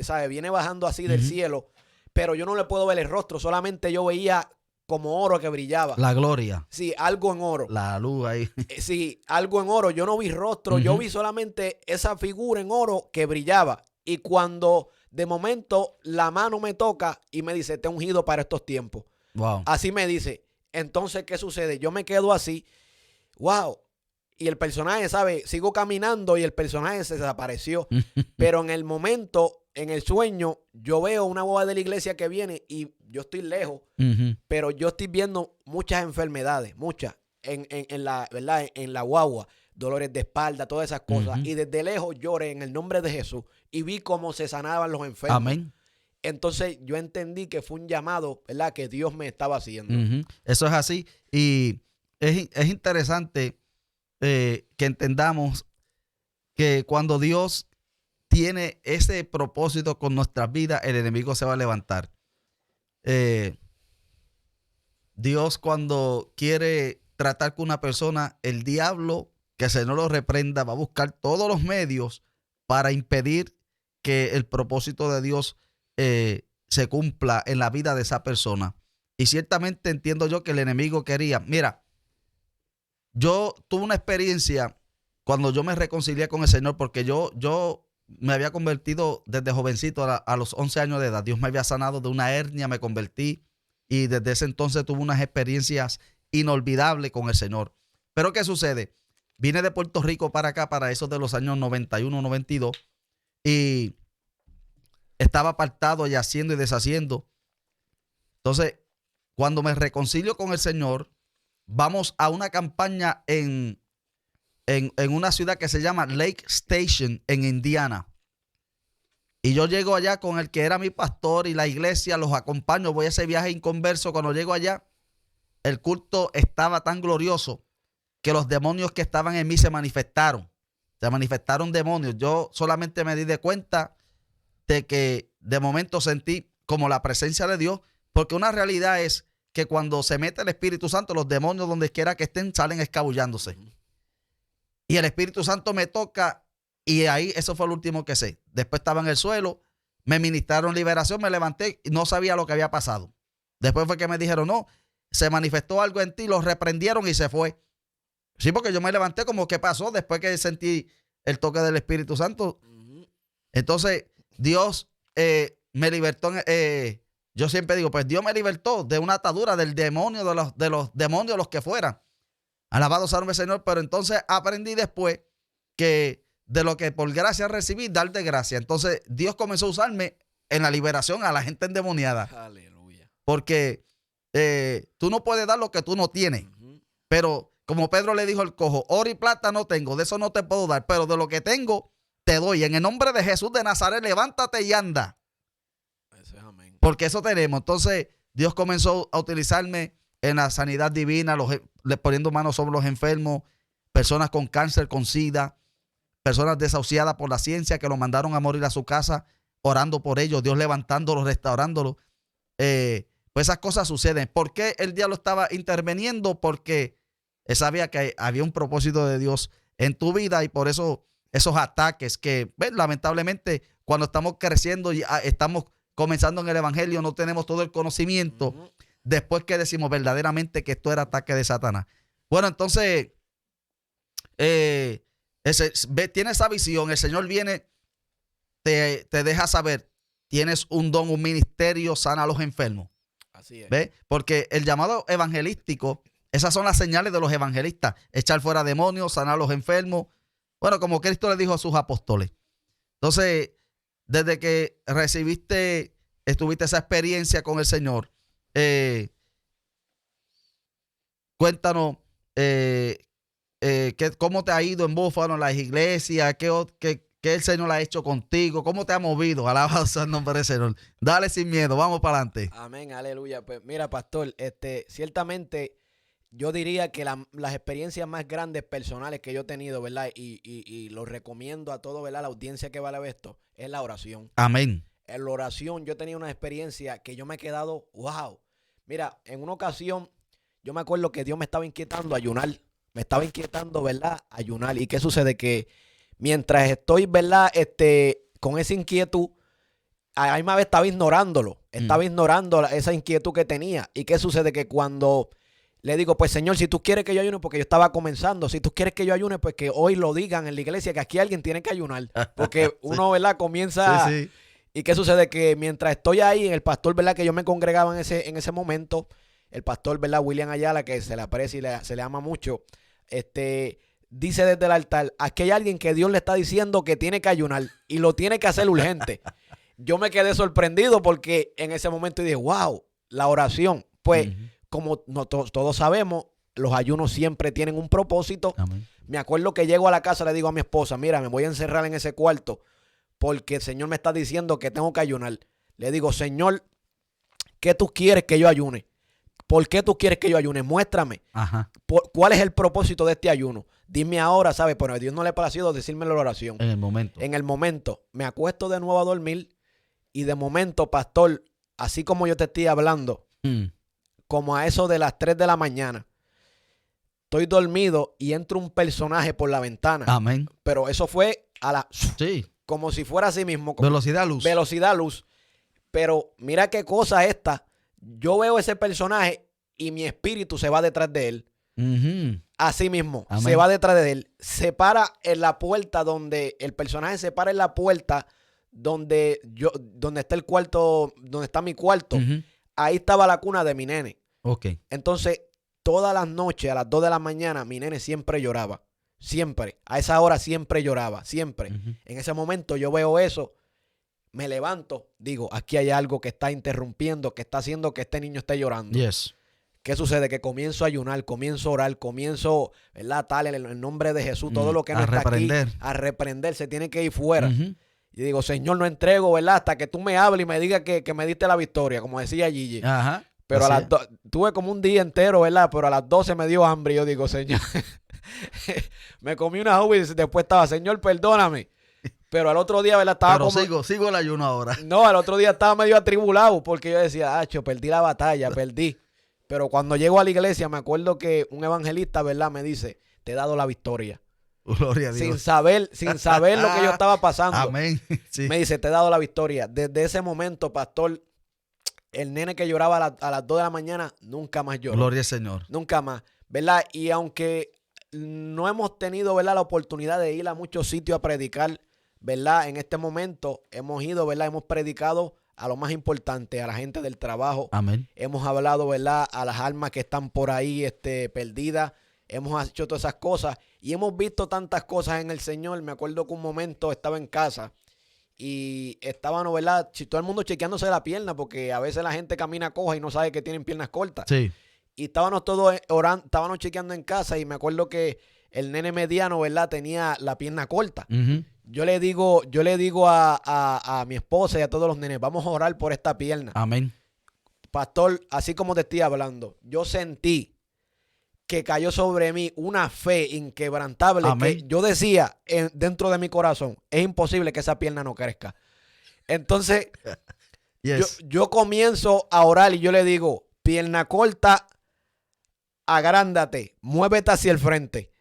¿sabe? Viene bajando así del cielo, pero yo no le puedo ver el rostro, solamente yo veía como oro que brillaba. La gloria. Sí, algo en oro. La luz ahí. Sí, algo en oro. Yo no vi rostro, yo vi solamente esa figura en oro que brillaba. Y cuando de momento la mano me toca y me dice, te he ungido para estos tiempos. Wow. Así me dice. Entonces, ¿qué sucede? Yo me quedo así. Wow. Y el personaje, ¿sabe? Sigo caminando y el personaje se desapareció. Pero en el momento, en el sueño, yo veo una boba de la iglesia que viene y yo estoy lejos. Pero yo estoy viendo muchas enfermedades, muchas, en la, ¿verdad? En la guagua. Dolores de espalda, todas esas cosas. Y desde lejos lloré en el nombre de Jesús y vi cómo se sanaban los enfermos. Amén. Entonces yo entendí que fue un llamado, ¿verdad? Que Dios me estaba haciendo. Eso es así. Y es interesante que entendamos que cuando Dios tiene ese propósito con nuestras vidas, el enemigo se va a levantar. Dios, cuando quiere tratar con una persona, el diablo, que el Señor lo reprenda, va a buscar todos los medios para impedir que el propósito de Dios se cumpla en la vida de esa persona. Y ciertamente entiendo yo que el enemigo quería. Mira, yo tuve una experiencia cuando yo me reconcilié con el Señor, porque yo me había convertido desde jovencito a los 11 años de edad. Dios me había sanado de una hernia, me convertí y desde ese entonces tuve unas experiencias inolvidables con el Señor. Pero ¿qué sucede? Vine de Puerto Rico para acá, para esos de los años 91, 92, y estaba apartado y haciendo y deshaciendo. Entonces, cuando me reconcilio con el Señor, vamos a una campaña en una ciudad que se llama Lake Station, en Indiana. Y yo llego allá con el que era mi pastor y la iglesia, los acompaño, voy a ese viaje inconverso. Cuando llego allá, el culto estaba tan glorioso que los demonios que estaban en mí se manifestaron. Se manifestaron demonios. Yo solamente me di de cuenta de que de momento sentí como la presencia de Dios, porque una realidad es que cuando se mete el Espíritu Santo, los demonios donde quiera que estén salen escabullándose. Y el Espíritu Santo me toca y ahí eso fue lo último que sé. Después estaba en el suelo, me ministraron liberación, me levanté y no sabía lo que había pasado. Después fue que me dijeron, no, se manifestó algo en ti, lo reprendieron y se fue. Sí, porque yo me levanté como, ¿qué pasó? Después que sentí el toque del Espíritu Santo. Entonces, Dios me libertó. Yo siempre digo, pues Dios me libertó de una atadura del demonio, de los demonios, los que fueran. Alabado sea el Señor. Pero entonces aprendí después que de lo que por gracia recibí, dar de gracia. Entonces, Dios comenzó a usarme en la liberación a la gente endemoniada. Aleluya. Porque tú no puedes dar lo que tú no tienes. Pero como Pedro le dijo al cojo, oro y plata no tengo, de eso no te puedo dar, pero de lo que tengo te doy. En el nombre de Jesús de Nazaret, levántate y anda. Eso es amén. Porque eso tenemos. Entonces, Dios comenzó a utilizarme en la sanidad divina, poniendo manos sobre los enfermos, personas con cáncer, con SIDA, personas desahuciadas por la ciencia que lo mandaron a morir a su casa, orando por ellos, Dios levantándolos, restaurándolos. Pues esas cosas suceden. ¿Por qué el diablo estaba interviniendo? Porque él sabía que había un propósito de Dios en tu vida y por eso esos ataques que, ¿ves? Lamentablemente, cuando estamos creciendo y estamos comenzando en el evangelio, no tenemos todo el conocimiento. Después que decimos verdaderamente que esto era ataque de Satanás. Bueno, entonces, tiene esa visión, el Señor viene, te deja saber, tienes un don, un ministerio, sana a los enfermos. Así es. ¿Ves? Porque el llamado evangelístico, esas son las señales de los evangelistas, echar fuera demonios, sanar a los enfermos. Bueno, como Cristo le dijo a sus apóstoles. Entonces, desde que tuviste esa experiencia con el Señor, cuéntanos cómo te ha ido en Búfalo, en las iglesias, qué el Señor ha hecho contigo, cómo te ha movido. Alabado sea el nombre del Señor. Dale sin miedo, vamos para adelante. Amén, aleluya. Pues mira, pastor, ciertamente yo diría que las experiencias más grandes personales que yo he tenido, ¿verdad? Y lo recomiendo a todo, ¿verdad? La audiencia que va a ver esto, es la oración. Amén. En la oración yo tenía una experiencia que yo me he quedado, wow. Mira, en una ocasión yo me acuerdo que Dios me estaba inquietando a ayunar. Me estaba inquietando, ¿verdad? Ayunar. ¿Y qué sucede? Que mientras estoy, ¿verdad? Con esa inquietud, a la misma vez estaba ignorándolo. Estaba ignorando esa inquietud que tenía. ¿Y qué sucede? Que cuando le digo, pues Señor, si tú quieres que yo ayune, porque yo estaba comenzando, si tú quieres que yo ayune, pues que hoy lo digan en la iglesia, que aquí alguien tiene que ayunar. Porque uno, ¿verdad? Comienza... Sí. ¿Y qué sucede? Que mientras estoy ahí, el pastor, ¿verdad? Que yo me congregaba en ese momento, el pastor, ¿verdad? William Ayala, que se le aprecia y se le ama mucho, dice desde el altar, aquí hay alguien que Dios le está diciendo que tiene que ayunar y lo tiene que hacer urgente. Yo me quedé sorprendido porque en ese momento dije, wow, la oración. Pues, como todos sabemos, los ayunos siempre tienen un propósito. Amén. Me acuerdo que llego a la casa, le digo a mi esposa, mira, me voy a encerrar en ese cuarto porque el Señor me está diciendo que tengo que ayunar. Le digo, Señor, ¿qué tú quieres que yo ayune? ¿Por qué tú quieres que yo ayune? Muéstrame. Ajá. ¿Cuál es el propósito de este ayuno? Dime ahora, ¿sabes? Pero a Dios no le ha placido decirme la oración. En el momento. En el momento, me acuesto de nuevo a dormir y de momento, pastor, así como yo te estoy hablando, como a eso de las 3 de la mañana, estoy dormido y entra un personaje por la ventana. Amén. Pero eso fue Sí. como si fuera así mismo. Velocidad luz. Velocidad luz. Pero mira qué cosa esta. Yo veo ese personaje y mi espíritu se va detrás de él. Así mismo, Amén. Se va detrás de él. Se para en la puerta donde el personaje se para en la puerta donde está el cuarto, donde está mi cuarto. Ahí estaba la cuna de mi nene. Ok. Entonces, todas las noches a las 2 de la mañana, mi nene siempre lloraba. Siempre. A esa hora siempre lloraba. Siempre. En ese momento yo veo eso. Me levanto, digo, aquí hay algo que está interrumpiendo, que está haciendo que este niño esté llorando. Yes. ¿Qué sucede? Que comienzo a ayunar, comienzo a orar, comienzo, ¿verdad? Tal, en el nombre de Jesús, todo lo que no está aquí, a reprender, se tiene que ir fuera. Y digo, Señor, no entrego, ¿verdad? Hasta que tú me hables y me digas que me diste la victoria, como decía Gigi. Ajá. Pero tuve como un día entero, ¿verdad? Pero a las 12 me dio hambre y yo digo, Señor, me comí una uva y después estaba, Señor, perdóname. Pero al otro día, ¿verdad? Estaba sigo el ayuno ahora. No, al otro día estaba medio atribulado porque yo decía, perdí la batalla, perdí. Pero cuando llego a la iglesia me acuerdo que un evangelista, ¿verdad? Me dice, te he dado la victoria. Gloria a Dios. Sin saber lo que yo estaba pasando. Amén. Sí. Me dice, te he dado la victoria. Desde ese momento, pastor, el nene que lloraba a las 2 de la mañana, nunca más lloró. Gloria al Señor. Nunca más, ¿verdad? Y aunque no hemos tenido, ¿verdad?, la oportunidad de ir a muchos sitios a predicar, ¿verdad? En este momento hemos ido, ¿verdad? Hemos predicado a lo más importante, a la gente del trabajo. Amén. Hemos hablado, ¿verdad?, a las almas que están por ahí perdidas. Hemos hecho todas esas cosas y hemos visto tantas cosas en el Señor. Me acuerdo que un momento estaba en casa y estaban, ¿verdad?, todo el mundo chequeándose la pierna porque a veces la gente camina coja y no sabe que tienen piernas cortas. Sí. Y estábamos todos orando, estábamos chequeando en casa y me acuerdo que el nene mediano, ¿verdad?, tenía la pierna corta. Yo le digo a mi esposa y a todos los nenes, vamos a orar por esta pierna. Amén. Pastor, así como te estoy hablando, yo sentí que cayó sobre mí una fe inquebrantable. Amén. Que yo decía dentro de mi corazón, es imposible que esa pierna no crezca. Entonces, Yes. yo comienzo a orar y yo le digo, pierna corta, agrándate, muévete hacia el frente.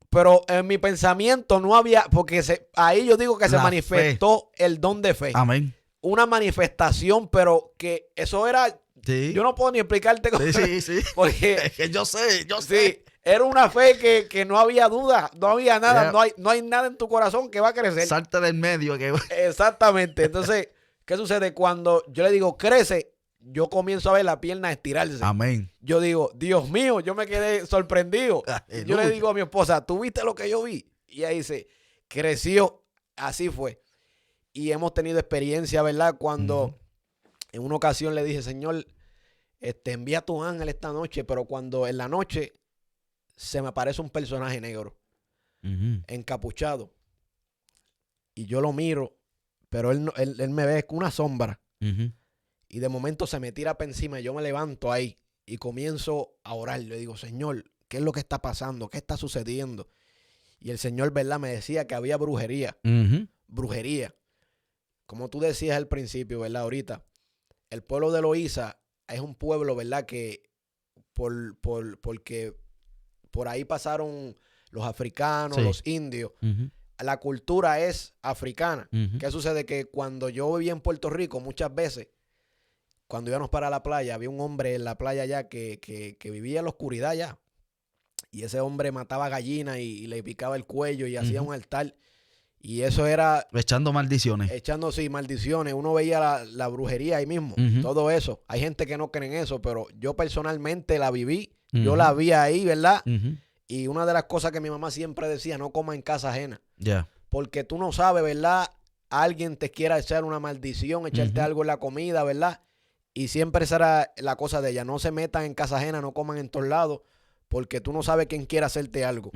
Pero en mi pensamiento no había, porque ahí yo digo que se manifestó el don de fe. Amén. Una manifestación, pero que eso era, Sí. yo no puedo ni explicarte cómo. Sí. Porque Es que yo sé. sí, era una fe que no había duda, no había nada, Yeah. no hay nada en tu corazón que va a crecer. Salte del medio. Que... Exactamente. Entonces, ¿qué sucede? Cuando yo le digo, crece, yo comienzo a ver la pierna estirarse. Amén. Yo digo, Dios mío, yo me quedé sorprendido. Yo le digo a mi esposa, ¿tú viste lo que yo vi? Y ella dice, creció, así fue. Y hemos tenido experiencia, ¿verdad? Cuando en una ocasión le dije, Señor, envía a tu ángel esta noche, pero cuando en la noche se me aparece un personaje negro, encapuchado, y yo lo miro, pero él me ve con una sombra. Y de momento se me tira para encima y yo me levanto ahí y comienzo a orar. Le digo, Señor, ¿qué es lo que está pasando? ¿Qué está sucediendo? Y el Señor, ¿verdad?, me decía que había brujería. Brujería. Como tú decías al principio, ¿verdad? Ahorita, el pueblo de Loíza es un pueblo, ¿verdad?, que porque por ahí pasaron los africanos, Sí. los indios. La cultura es africana. ¿Qué sucede? Que cuando yo vivía en Puerto Rico, muchas veces, cuando íbamos para la playa, había un hombre en la playa allá que vivía en la oscuridad ya. Y ese hombre mataba gallinas y le picaba el cuello y hacía un altar. Y eso era... Echando maldiciones. Echando, sí, maldiciones. Uno veía la brujería ahí mismo. Todo eso. Hay gente que no cree en eso, pero yo personalmente la viví. Yo la vi ahí, ¿verdad? Y una de las cosas que mi mamá siempre decía, no coma en casa ajena. Ya. Porque tú no sabes, ¿verdad? Alguien te quiera echar una maldición, echarte algo en la comida, ¿verdad? Y siempre esa era la cosa de ella. No se metan en casa ajena, no coman en todos lados, porque tú no sabes quién quiere hacerte algo.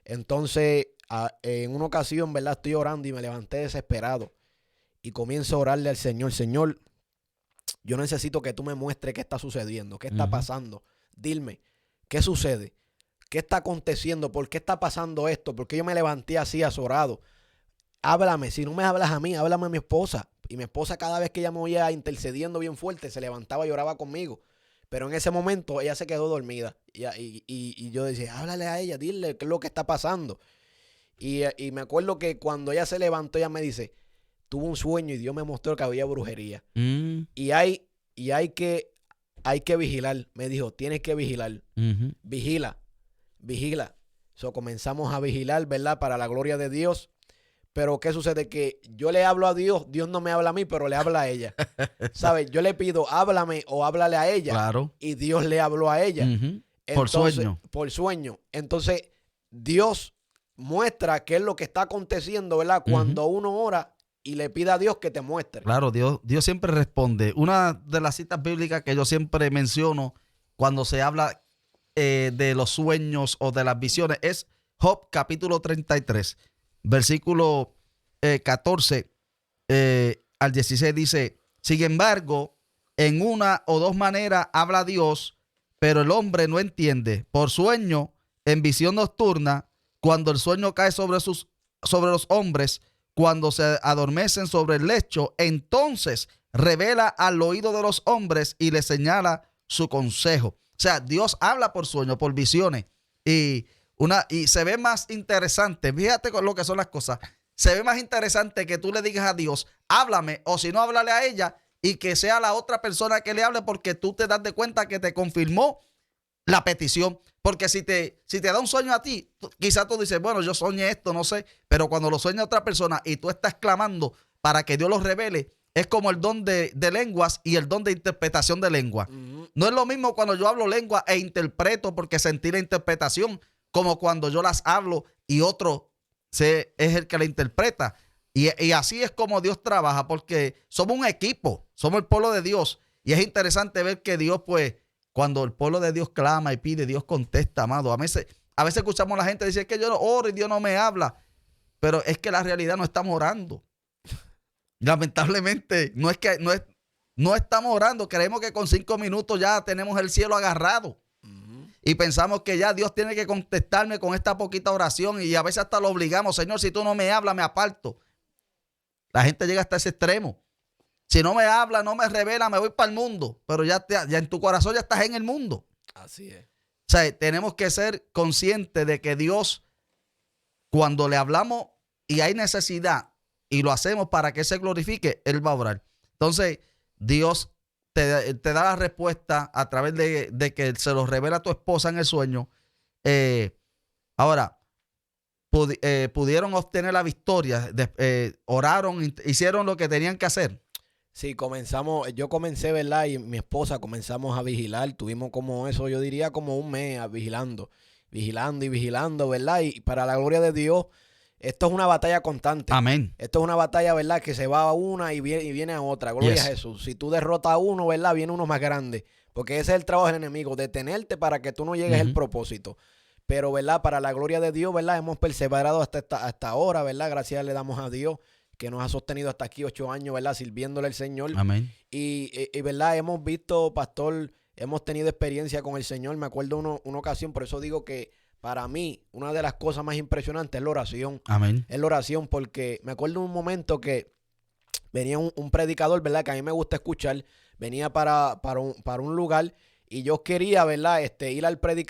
Entonces, en una ocasión, ¿verdad?, estoy orando y me levanté desesperado. Y comienzo a orarle al Señor. Señor, yo necesito que tú me muestres qué está sucediendo, qué está pasando. Dime, ¿qué sucede? ¿Qué está aconteciendo? ¿Por qué está pasando esto? ¿Por qué yo me levanté así azorado? Háblame, si no me hablas a mí, háblame a mi esposa. Y mi esposa, cada vez que ella me oía intercediendo bien fuerte, se levantaba y lloraba conmigo. Pero en ese momento ella se quedó dormida. Y yo decía, háblale a ella, dile qué es lo que está pasando. Y me acuerdo que cuando ella se levantó, ella me dice, tuve un sueño y Dios me mostró que había brujería. Y hay que vigilar. Me dijo, tienes que vigilar. Vigila. So, comenzamos a vigilar, ¿verdad? Para la gloria de Dios. Pero ¿qué sucede? Que yo le hablo a Dios, Dios no me habla a mí, pero le habla a ella. ¿Sabes? Yo le pido, háblame o háblale a ella. Claro. Y Dios le habló a ella. Por sueño. Por sueño. Entonces, Dios muestra qué es lo que está aconteciendo, ¿verdad? Cuando uno ora y le pide a Dios que te muestre. Claro, Dios siempre responde. Una de las citas bíblicas que yo siempre menciono cuando se habla de los sueños o de las visiones es Job capítulo 33. Versículo 14 al 16 dice, sin embargo, en una o dos maneras habla Dios, pero el hombre no entiende. Por sueño, en visión nocturna, cuando el sueño cae sobre los hombres, cuando se adormecen sobre el lecho, entonces revela al oído de los hombres y les señala su consejo. O sea, Dios habla por sueño, por visiones. Y se ve más interesante, fíjate con lo que son las cosas, se ve más interesante que tú le digas a Dios, háblame, o si no, háblale a ella, y que sea la otra persona que le hable, porque tú te das de cuenta que te confirmó la petición. Porque si te da un sueño a ti, quizás tú dices, bueno, yo soñé esto, no sé, pero cuando lo sueña otra persona y tú estás clamando para que Dios lo revele, es como el don de lenguas y el don de interpretación de lengua. No es lo mismo cuando yo hablo lengua e interpreto porque sentí la interpretación, como cuando yo las hablo y otro es el que la interpreta. Y así es como Dios trabaja, porque somos un equipo, somos el pueblo de Dios. Y es interesante ver que Dios, pues, cuando el pueblo de Dios clama y pide, Dios contesta, amado. A veces escuchamos a la gente decir que yo oro y Dios no me habla. Pero es que la realidad no estamos orando. Lamentablemente, no estamos orando. Creemos que con 5 minutos ya tenemos el cielo agarrado. Y pensamos que ya Dios tiene que contestarme con esta poquita oración. Y a veces hasta lo obligamos. Señor, si tú no me hablas, me aparto. La gente llega hasta ese extremo. Si no me habla, no me revela, me voy para el mundo. Pero ya en tu corazón ya estás en el mundo. Así es. O sea, tenemos que ser conscientes de que Dios, cuando le hablamos y hay necesidad y lo hacemos para que Él se glorifique, Él va a obrar. Entonces, Dios te da la respuesta a través de que se lo revela a tu esposa en el sueño. Ahora, pudieron obtener la victoria, oraron, hicieron lo que tenían que hacer. Sí, yo comencé, ¿verdad? Y mi esposa comenzamos a vigilar, tuvimos como eso, yo diría como un mes vigilando, ¿verdad? Y para la gloria de Dios, esto es una batalla constante. Amén. Esto es una batalla, ¿verdad? Que se va a una y viene a otra. Gloria a Jesús. Si tú derrotas a uno, ¿verdad? Viene uno más grande. Porque ese es el trabajo del enemigo, detenerte para que tú no llegues al propósito. Pero, ¿verdad? Para la gloria de Dios, ¿verdad? Hemos perseverado hasta ahora, ¿verdad? Gracias le damos a Dios que nos ha sostenido hasta aquí 8 años, ¿verdad? Sirviéndole al Señor. Amén. Y ¿verdad? Hemos visto, pastor, hemos tenido experiencia con el Señor. Me acuerdo una ocasión, por eso digo que para mí, una de las cosas más impresionantes es la oración. Amén. Es la oración, porque me acuerdo un momento que venía un predicador, ¿verdad? Que a mí me gusta escuchar. Venía para un lugar y yo quería, ¿verdad? Ir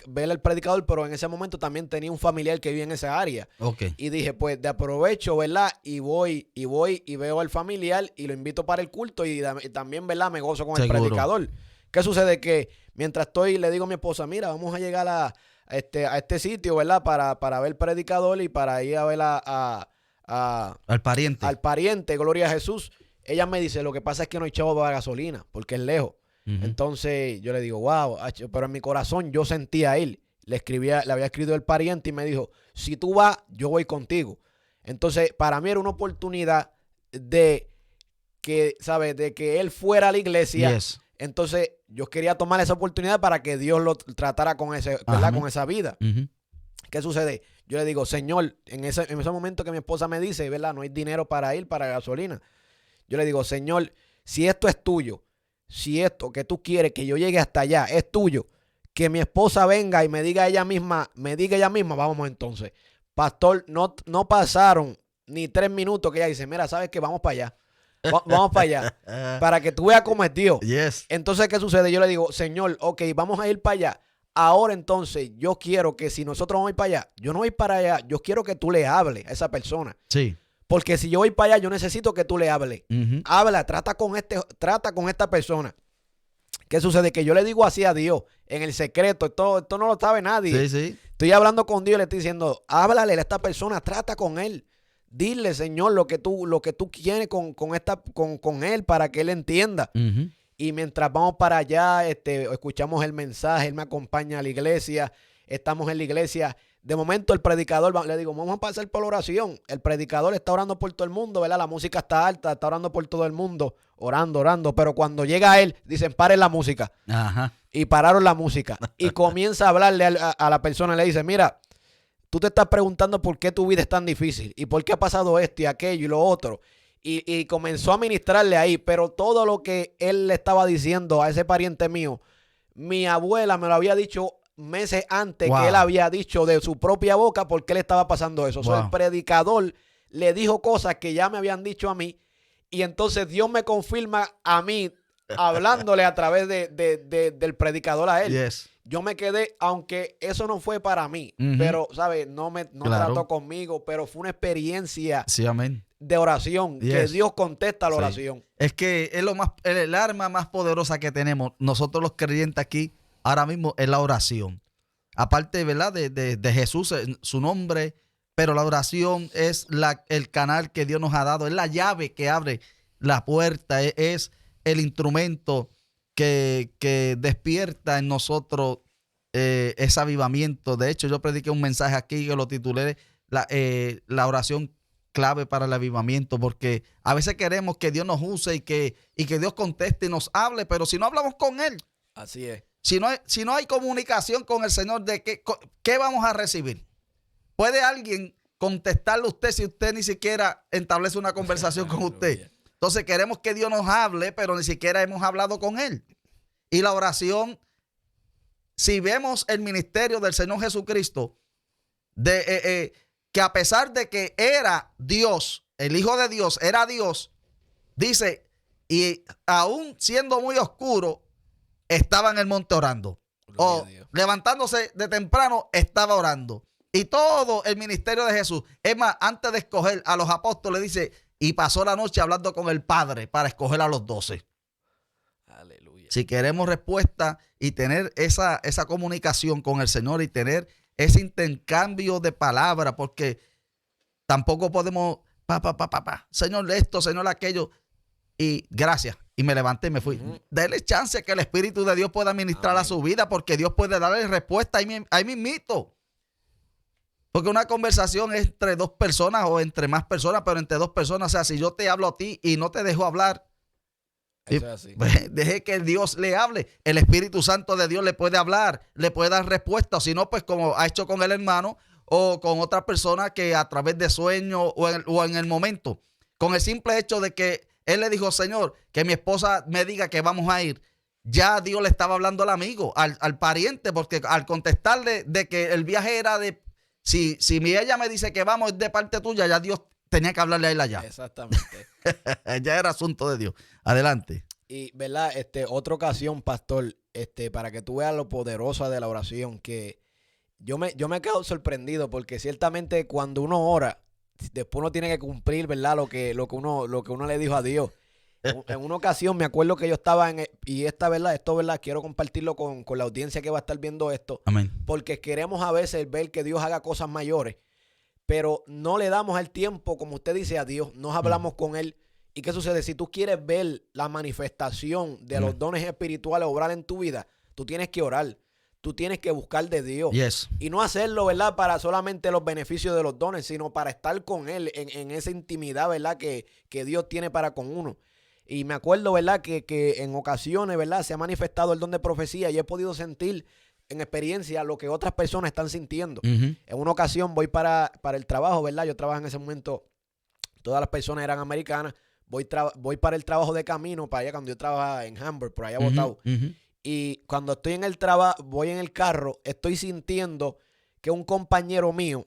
ver al predicador, pero en ese momento también tenía un familiar que vivía en esa área. Okay. Y dije, pues, de aprovecho, ¿verdad? Y voy y veo al familiar y lo invito para el culto y también, ¿verdad? Me gozo con el predicador. ¿Qué sucede? Que mientras le digo a mi esposa, mira, vamos a llegar a este sitio, ¿verdad? Para ver el predicador y para ir a ver al pariente. Al pariente, gloria a Jesús. Ella me dice, lo que pasa es que no hay chavo para gasolina, porque es lejos. Entonces yo le digo, wow, pero en mi corazón yo sentía a él. Le había escrito el pariente y me dijo, si tú vas, yo voy contigo. Entonces, para mí era una oportunidad de que él fuera a la iglesia. Yes. Entonces, yo quería tomar esa oportunidad para que Dios lo tratara con ¿verdad? Con esa vida. ¿Qué sucede? Yo le digo, Señor, en ese momento que mi esposa me dice, ¿verdad? No hay dinero para ir para gasolina. Yo le digo, Señor, si esto es tuyo, si esto que tú quieres que yo llegue hasta allá es tuyo, que mi esposa venga y me diga ella misma, vamos entonces. Pastor, no pasaron ni 3 minutos que ella dice, mira, ¿sabes qué? Vamos para allá. Vamos para allá. Para que tú veas cómo es Dios. Yes. Entonces, ¿qué sucede? Yo le digo, Señor, ok, vamos a ir para allá. Ahora entonces, yo quiero que si nosotros vamos a ir para allá, yo no voy para allá, yo quiero que tú le hables a esa persona. Sí. Porque si yo voy para allá, yo necesito que tú le hables. Habla, trata con esta persona. ¿Qué sucede? Que yo le digo así a Dios, en el secreto, esto no lo sabe nadie. Sí, sí. Estoy hablando con Dios y le estoy diciendo, háblale a esta persona, trata con él. Dile, Señor, lo que tú quieres con él para que él entienda. Y mientras vamos para allá, escuchamos el mensaje, él me acompaña a la iglesia, estamos en la iglesia. De momento el predicador, le digo, vamos a pasar por la oración. El predicador está orando por todo el mundo, ¿verdad? La música está alta, está orando por todo el mundo, orando. Pero cuando llega a él, dicen, paren la música. Ajá. Y pararon la música. Y comienza a hablarle a la persona, le dice, mira, tú te estás preguntando por qué tu vida es tan difícil y por qué ha pasado esto y aquello y lo otro. Y comenzó a ministrarle ahí, pero todo lo que él le estaba diciendo a ese pariente mío, mi abuela me lo había dicho meses antes que él había dicho de su propia boca por qué le estaba pasando eso. O sea, el predicador le dijo cosas que ya me habían dicho a mí y entonces Dios me confirma a mí hablándole a través del predicador a él. Yes. Yo me quedé, aunque eso no fue para mí, pero, ¿sabes? No trató conmigo, pero fue una experiencia de oración, que Dios contesta la oración. Es que es el arma más poderosa que tenemos nosotros los creyentes aquí ahora mismo es la oración. Aparte, ¿verdad? De Jesús, su nombre, pero la oración es el canal que Dios nos ha dado, es la llave que abre la puerta, es el instrumento que despierta en nosotros ese avivamiento. De hecho, yo prediqué un mensaje aquí que lo titulé la oración clave para el avivamiento, porque a veces queremos que Dios nos use y que Dios conteste y nos hable, pero si no hablamos con Él, así es. Si no hay comunicación con el Señor, ¿de qué vamos a recibir? ¿Puede alguien contestarle a usted si usted ni siquiera establece una conversación con usted? Entonces queremos que Dios nos hable, pero ni siquiera hemos hablado con Él. Y la oración, si vemos el ministerio del Señor Jesucristo, que a pesar de que era Dios, el Hijo de Dios, era Dios, dice, y aún siendo muy oscuro, estaba en el monte orando. O levantándose de temprano, estaba orando. Y todo el ministerio de Jesús, es más, antes de escoger a los apóstoles, dice, y pasó la noche hablando con el Padre para escoger a los 12. Aleluya. Si queremos respuesta y tener esa comunicación con el Señor y tener ese intercambio de palabras, porque tampoco podemos, Señor esto, Señor aquello, y gracias. Y me levanté y me fui. Dele chance que el Espíritu de Dios pueda ministrar a su vida, porque Dios puede darle respuesta ahí mismito. Porque una conversación es entre 2 personas o entre más personas, pero entre 2 personas. O sea, si yo te hablo a ti y no te dejo hablar, eso es así. Deje que Dios le hable. El Espíritu Santo de Dios le puede hablar, le puede dar respuesta. O si no, pues como ha hecho con el hermano o con otra persona que a través de sueños o en el momento, con el simple hecho de que él le dijo, Señor, que mi esposa me diga que vamos a ir. Ya Dios le estaba hablando al amigo, al pariente, porque al contestarle de que el viaje era de... Si ella me dice que vamos es de parte tuya, ya Dios tenía que hablarle a él allá. Exactamente. Ya era asunto de Dios. Adelante. Y, ¿verdad? Otra ocasión, pastor, para que tú veas lo poderosa de la oración, que yo me quedo sorprendido, porque ciertamente cuando uno ora, después uno tiene que cumplir, ¿verdad? Lo que uno le dijo a Dios. En una ocasión me acuerdo que yo estaba y esto, ¿verdad? Quiero compartirlo con la audiencia que va a estar viendo esto. Amén. Porque queremos a veces ver que Dios haga cosas mayores, pero no le damos el tiempo, como usted dice, a Dios. Nos hablamos con Él. ¿Y qué sucede? Si tú quieres ver la manifestación de los dones espirituales obrar en tu vida, tú tienes que orar. Tú tienes que buscar de Dios. Yes. Y no hacerlo, ¿verdad? Para solamente los beneficios de los dones, sino para estar con Él en esa intimidad, ¿verdad? Que Dios tiene para con uno. Y me acuerdo, ¿verdad? Que en ocasiones, ¿verdad? Se ha manifestado el don de profecía y he podido sentir en experiencia lo que otras personas están sintiendo. En una ocasión voy para el trabajo, ¿verdad? Yo trabajaba en ese momento, todas las personas eran americanas. voy para el trabajo de camino, para allá cuando yo trabajaba en Hamburg, por allá botado. Y cuando estoy en el trabajo, voy en el carro, estoy sintiendo que un compañero mío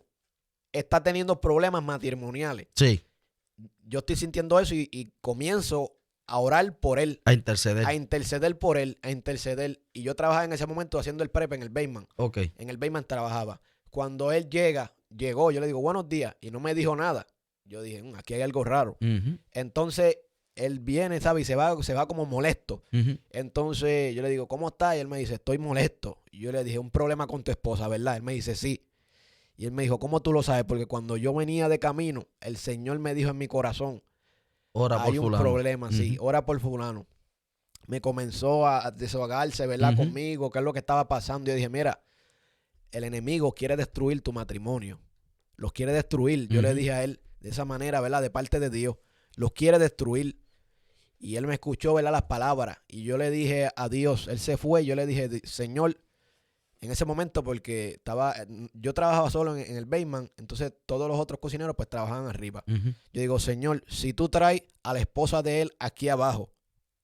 está teniendo problemas matrimoniales. Sí. Yo estoy sintiendo eso y comienzo a orar por él. A interceder. A interceder por él, a interceder. Y yo trabajaba en ese momento haciendo el prep en el Bateman. Ok. En el Bateman trabajaba. Cuando él llegó, yo le digo, buenos días, y no me dijo nada. Yo dije, aquí hay algo raro. Entonces, él viene, ¿sabes? Y se va como molesto. Entonces, yo le digo, ¿cómo estás? Y él me dice, estoy molesto. Y yo le dije, un problema con tu esposa, ¿verdad? Él me dice, sí. Y él me dijo, ¿cómo tú lo sabes? Porque cuando yo venía de camino, el Señor me dijo en mi corazón, ora por hay un fulano. problema, sí, ora por fulano. Me comenzó a desahogarse, ¿verdad? Conmigo, qué es lo que estaba pasando. Yo dije, mira, el enemigo quiere destruir tu matrimonio. Los quiere destruir. Yo le dije a él de esa manera, ¿verdad? De parte de Dios. Los quiere destruir. Y él me escuchó, ¿verdad? Las palabras. Y yo le dije a Dios, él se fue. Yo le dije, Señor, en ese momento, porque yo trabajaba solo en el Bateman, entonces todos los otros cocineros pues trabajaban arriba. Yo digo, Señor, si tú traes a la esposa de él aquí abajo,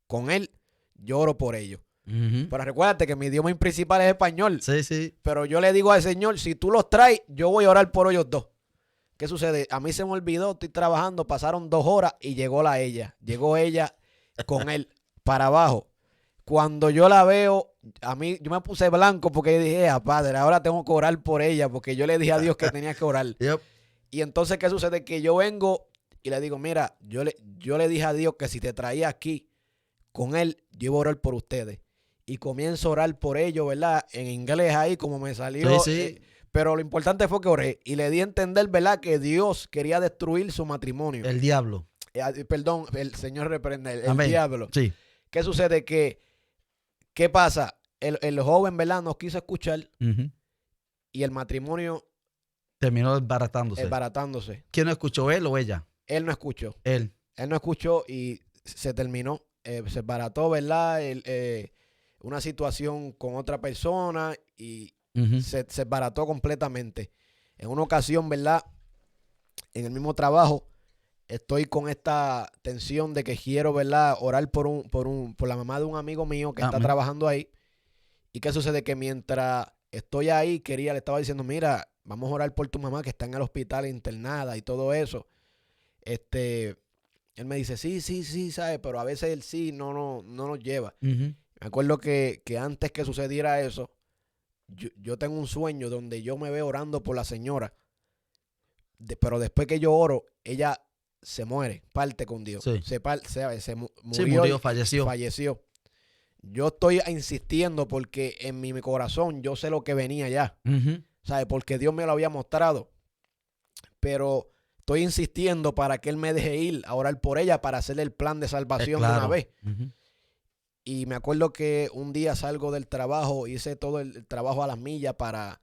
con él, yo oro por ellos. Pero recuérdate que mi idioma principal es español. Sí, sí. Pero yo le digo al Señor, si tú los traes, yo voy a orar por ellos dos. ¿Qué sucede? A mí se me olvidó, estoy trabajando, pasaron 2 horas y llegó ella. Llegó ella con él para abajo. Cuando yo la veo, yo me puse blanco porque dije, padre, ahora tengo que orar por ella porque yo le dije a Dios que tenía que orar. Y entonces, ¿qué sucede? Que yo vengo y le digo, mira, yo le dije a Dios que si te traía aquí con él, yo iba a orar por ustedes. Y comienzo a orar por ellos, ¿verdad? En inglés ahí, como me salió. Sí. Pero lo importante fue que oré y le di a entender, ¿verdad? Que Dios quería destruir su matrimonio. El diablo. Perdón, el Señor reprende, el Amén. diablo. Sí. ¿Qué sucede? ¿Qué pasa? El joven, ¿verdad? Nos quiso escuchar y el matrimonio terminó desbaratándose. ¿Quién no escuchó, él o ella? Él no escuchó. Él no escuchó y se terminó. Se desbarató, ¿verdad? Una situación con otra persona y se desbarató completamente. En una ocasión, ¿verdad? En el mismo trabajo, estoy con esta tensión de que quiero, ¿verdad? Orar por la mamá de un amigo mío que está trabajando ahí. ¿Y qué sucede? Que mientras estoy ahí, le estaba diciendo, mira, vamos a orar por tu mamá que está en el hospital internada y todo eso. Él me dice, sí, ¿sabes? Pero a veces el sí no nos lleva. Me acuerdo que antes que sucediera eso, yo tengo un sueño donde yo me veo orando por la señora. Pero después que yo oro, ella se muere, parte con Dios. Sí. Murió, falleció. Yo estoy insistiendo porque en mi corazón yo sé lo que venía ya. ¿Sabes? Porque Dios me lo había mostrado. Pero estoy insistiendo para que Él me deje ir a orar por ella para hacerle el plan de salvación de una vez. Y me acuerdo que un día salgo del trabajo, hice todo el trabajo a las millas para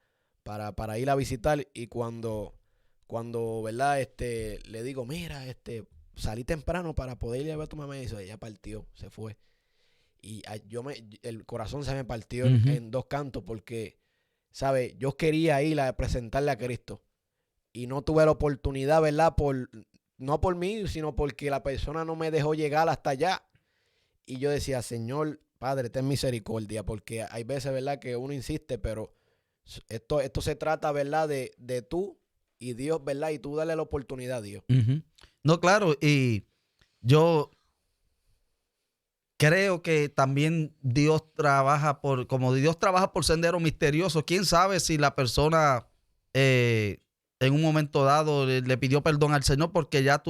ir a visitar. Y cuando ¿verdad? Le digo, mira, salí temprano para poder ir a ver a tu mamá. Y eso, ella partió, se fue. Y el corazón se me partió en 2 cantos porque, ¿sabes? Yo quería ir a presentarle a Cristo. Y no tuve la oportunidad, ¿verdad? No por mí, sino porque la persona no me dejó llegar hasta allá. Y yo decía, Señor, Padre, ten misericordia. Porque hay veces, ¿verdad? Que uno insiste, pero esto se trata, ¿verdad? De tú y Dios, ¿verdad? Y tú darle la oportunidad a Dios. No, claro. Y yo creo que también Dios trabaja como Dios trabaja por senderos misteriosos. ¿Quién sabe si la persona en un momento dado le pidió perdón al Señor porque ya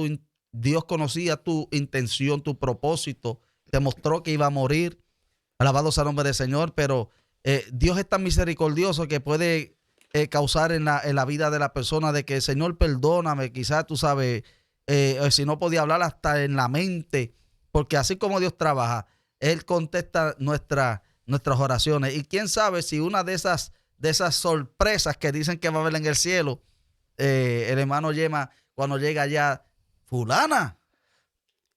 Dios conocía tu intención, tu propósito, te mostró que iba a morir. Alabado sea el nombre del Señor, pero Dios es tan misericordioso que puede causar en la vida de la persona de que, Señor, perdóname, quizás tú sabes, si no podía hablar hasta en la mente, porque así como Dios trabaja, Él contesta nuestras oraciones. Y quién sabe si una de esas sorpresas que dicen que va a haber en el cielo, el hermano Yema, cuando llega allá, fulana.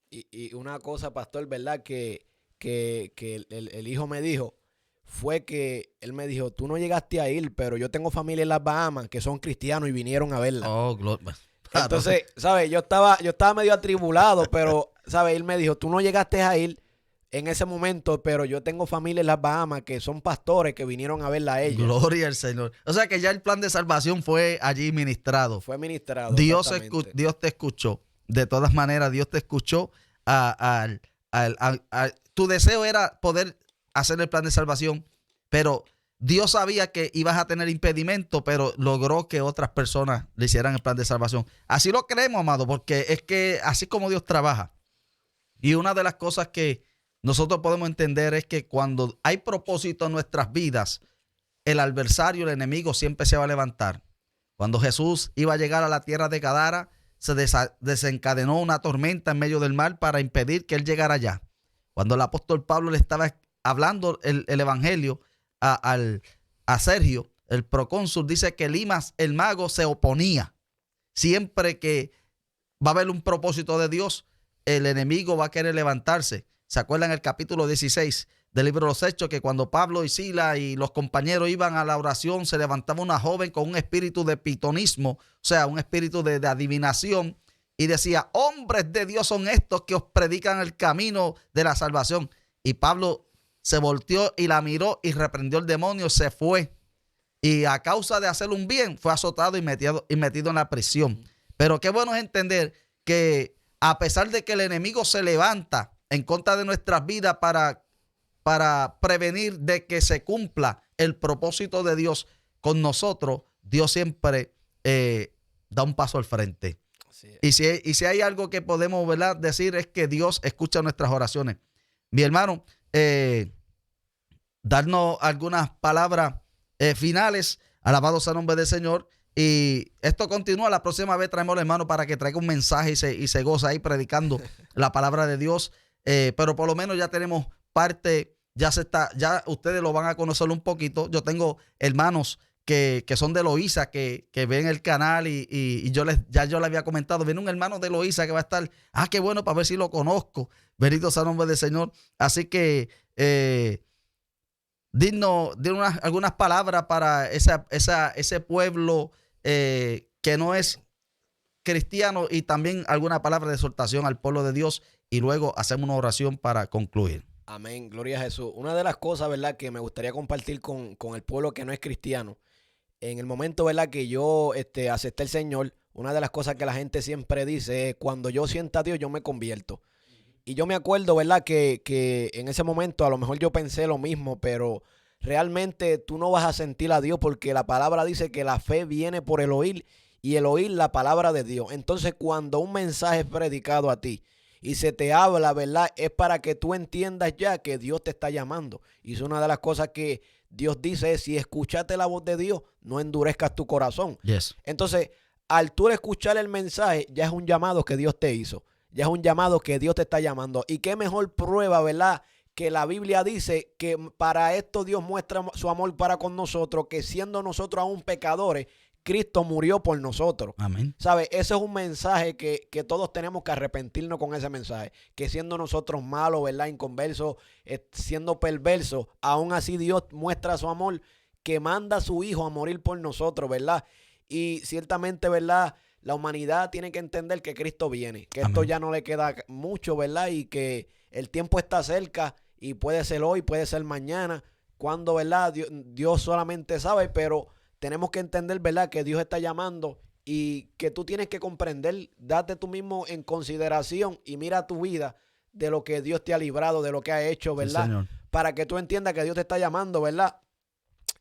Y una cosa, pastor, ¿verdad? Que el hijo me dijo, fue que él me dijo, tú no llegaste a ir, pero yo tengo familia en las Bahamas que son cristianos y vinieron a verla. Oh, gloria. Entonces, ¿sabes? Yo estaba medio atribulado, pero ¿sabes? Él me dijo, tú no llegaste a ir en ese momento, pero yo tengo familia en las Bahamas que son pastores que vinieron a verla a ella. Gloria al Señor. O sea que ya el plan de salvación fue allí ministrado. Fue ministrado. Dios te escuchó. De todas maneras, Dios te escuchó. Tu deseo era poder hacer el plan de salvación, pero Dios sabía que ibas a tener impedimento, pero logró que otras personas le hicieran el plan de salvación. Así lo creemos, amado, porque es que así como Dios trabaja. Y una de las cosas que nosotros podemos entender es que cuando hay propósito en nuestras vidas, el adversario, el enemigo siempre se va a levantar. Cuando Jesús iba a llegar a la tierra de Gadara, se desencadenó una tormenta en medio del mar para impedir que él llegara allá. Cuando el apóstol Pablo le estaba hablando el evangelio a Sergio, el procónsul, dice que Elimas, el mago, se oponía. Siempre que va a haber un propósito de Dios, el enemigo va a querer levantarse. ¿Se acuerdan el capítulo 16 del libro de los Hechos? Que cuando Pablo y Sila y los compañeros iban a la oración, se levantaba una joven con un espíritu de pitonismo, o sea, un espíritu de adivinación, y decía, hombres de Dios son estos que os predican el camino de la salvación. Y Pablo se volteó y la miró y reprendió el demonio, se fue. Y a causa de hacer un bien, fue azotado y metido en la prisión. Pero qué bueno es entender que a pesar de que el enemigo se levanta en contra de nuestras vidas para prevenir de que se cumpla el propósito de Dios con nosotros, Dios siempre da un paso al frente. Y si hay algo que podemos, ¿verdad?, decir es que Dios escucha nuestras oraciones. Mi hermano, darnos algunas palabras finales. Alabado sea el nombre del Señor. Y esto continúa. La próxima vez traemos al hermano para que traiga un mensaje y se goza ahí predicando la palabra de Dios. Pero por lo menos ya tenemos parte, ya ustedes lo van a conocer un poquito. Yo tengo hermanos que son de Loíza, que ven el canal y yo le había comentado, viene un hermano de Loíza que va a estar, qué bueno, para ver si lo conozco. Bendito sea el nombre del Señor. Así que dinos algunas palabras para ese pueblo que no es cristiano, y también alguna palabra de exhortación al pueblo de Dios, y luego hacemos una oración para concluir. Amén, gloria a Jesús. Una de las cosas, ¿verdad?, que me gustaría compartir con el pueblo que no es cristiano, en el momento, ¿verdad?, que yo acepté el Señor, una de las cosas que la gente siempre dice es, cuando yo sienta a Dios, yo me convierto. Y yo me acuerdo, ¿verdad?, que en ese momento a lo mejor yo pensé lo mismo, pero realmente tú no vas a sentir a Dios, porque la palabra dice que la fe viene por el oír, y el oír la palabra de Dios. Entonces, cuando un mensaje es predicado a ti y se te habla, ¿verdad?, es para que tú entiendas ya que Dios te está llamando. Y es una de las cosas que Dios dice, es, si escuchaste la voz de Dios, no endurezcas tu corazón. Yes. Entonces, al tú escuchar el mensaje, ya es un llamado que Dios te hizo. Ya es un llamado que Dios te está llamando. Y qué mejor prueba, ¿verdad?, que la Biblia dice que para esto Dios muestra su amor para con nosotros, que siendo nosotros aún pecadores, Cristo murió por nosotros. Amén. ¿Sabe? Ese es un mensaje que todos tenemos que arrepentirnos con ese mensaje. Que siendo nosotros malos, ¿verdad?, inconversos, siendo perversos, aún así Dios muestra su amor, que manda a su Hijo a morir por nosotros, ¿verdad? Y ciertamente, ¿verdad?, la humanidad tiene que entender que Cristo viene. Que Amén. esto ya no le queda mucho, ¿verdad? Y que el tiempo está cerca, y puede ser hoy, puede ser mañana. Cuando, ¿verdad?, Dios solamente sabe, pero tenemos que entender, ¿verdad?, que Dios está llamando, y que tú tienes que comprender, date tú mismo en consideración y mira tu vida de lo que Dios te ha librado, de lo que ha hecho, ¿verdad? Sí, para que tú entiendas que Dios te está llamando, ¿verdad?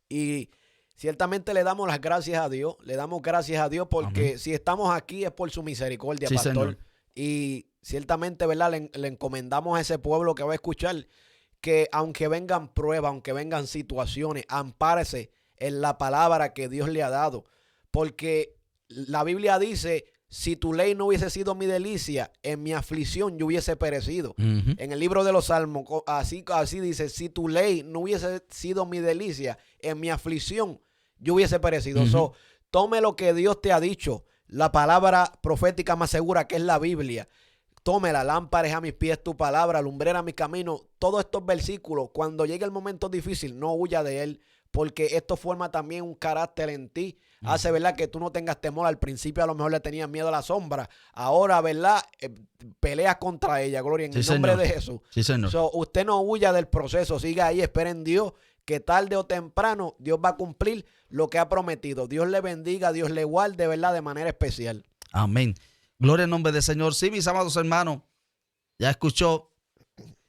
Y ciertamente le damos las gracias a Dios, le damos gracias a Dios porque Amén. Si estamos aquí es por su misericordia, sí, pastor. Señor. Y ciertamente, ¿verdad?, le encomendamos a ese pueblo que va a escuchar que aunque vengan pruebas, aunque vengan situaciones, ampárese en la palabra que Dios le ha dado. Porque la Biblia dice, si tu ley no hubiese sido mi delicia, en mi aflicción yo hubiese perecido. En el libro de los Salmos, así dice, si tu ley no hubiese sido mi delicia, en mi aflicción yo hubiese perecido. So, tome lo que Dios te ha dicho, la palabra profética más segura, que es la Biblia. Tómela, lámpara es a mis pies tu palabra, lumbrera mi camino. Todos estos versículos, cuando llegue el momento difícil, no huya de él, porque esto forma también un carácter en ti. Hace, ¿verdad?, que tú no tengas temor. Al principio a lo mejor le tenías miedo a la sombra. Ahora, ¿verdad?, peleas contra ella, gloria, en Sí, el nombre Señor. de Jesús. Sí, Señor. So, usted no huya del proceso, siga ahí, espera en Dios, que tarde o temprano Dios va a cumplir lo que ha prometido. Dios le bendiga, Dios le guarde, ¿verdad?, de manera especial. Amén. Gloria al nombre del Señor. Sí, mis amados hermanos, ya escuchó.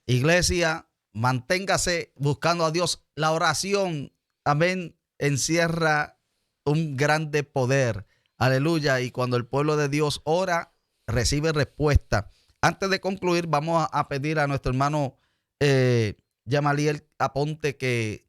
Iglesia, manténgase buscando a Dios. La oración, amén, encierra un grande poder. Aleluya. Y cuando el pueblo de Dios ora, recibe respuesta. Antes de concluir, vamos a pedir a nuestro hermano Yamaliel Aponte que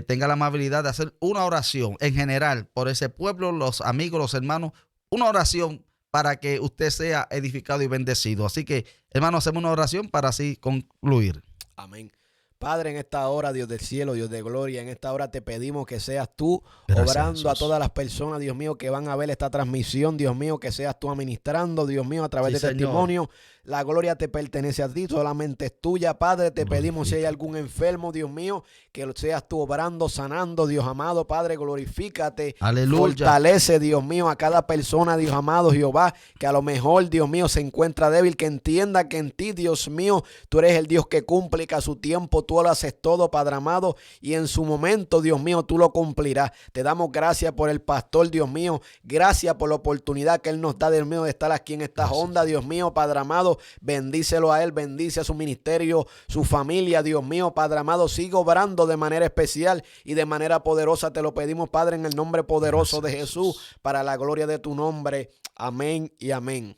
tenga la amabilidad de hacer una oración en general por ese pueblo, los amigos, los hermanos, una oración para que usted sea edificado y bendecido. Así que, hermano, hacemos una oración para así concluir. Amén. Padre, en esta hora, Dios del cielo, Dios de gloria, en esta hora te pedimos que seas tú Gracias, obrando a Jesús. todas las personas, Dios mío, que van a ver esta transmisión, Dios mío, que seas tú administrando, Dios mío, a través Sí, de Señor. testimonio. La gloria te pertenece a ti, solamente es tuya, Padre. Te pedimos si hay Glorifícate. algún enfermo, Dios mío, que seas tú obrando, sanando, Dios amado, Padre, glorifícate. Aleluya. Fortalece, Dios mío, a cada persona, Dios amado, Jehová, que a lo mejor, Dios mío, se encuentra débil, que entienda que en ti, Dios mío, tú eres el Dios que cumple y que a su tiempo tú lo haces todo, Padre amado, y en su momento, Dios mío, tú lo cumplirás. Te damos gracias por el pastor, Dios mío, gracias por la oportunidad que él nos da, Dios mío, de estar aquí en esta onda, Dios mío, Padre amado, bendícelo a él, bendice a su ministerio, su familia, Dios mío, Padre amado, sigue obrando de manera especial y de manera poderosa, te lo pedimos, Padre, en el nombre poderoso de Jesús, para la gloria de tu nombre, amén y amén.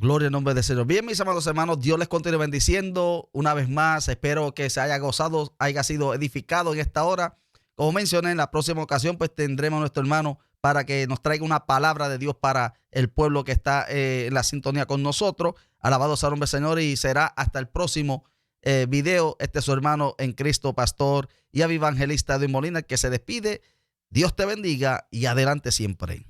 Gloria al nombre del Señor. Bien, mis amados hermanos, Dios les continúe bendiciendo una vez más. Espero que se haya gozado, haya sido edificado en esta hora. Como mencioné, en la próxima ocasión, pues tendremos a nuestro hermano para que nos traiga una palabra de Dios para el pueblo que está en la sintonía con nosotros. Alabado sea el nombre del Señor y será hasta el próximo video. Este es su hermano en Cristo, pastor y evangelista Edwin Molina, que se despide. Dios te bendiga y adelante siempre.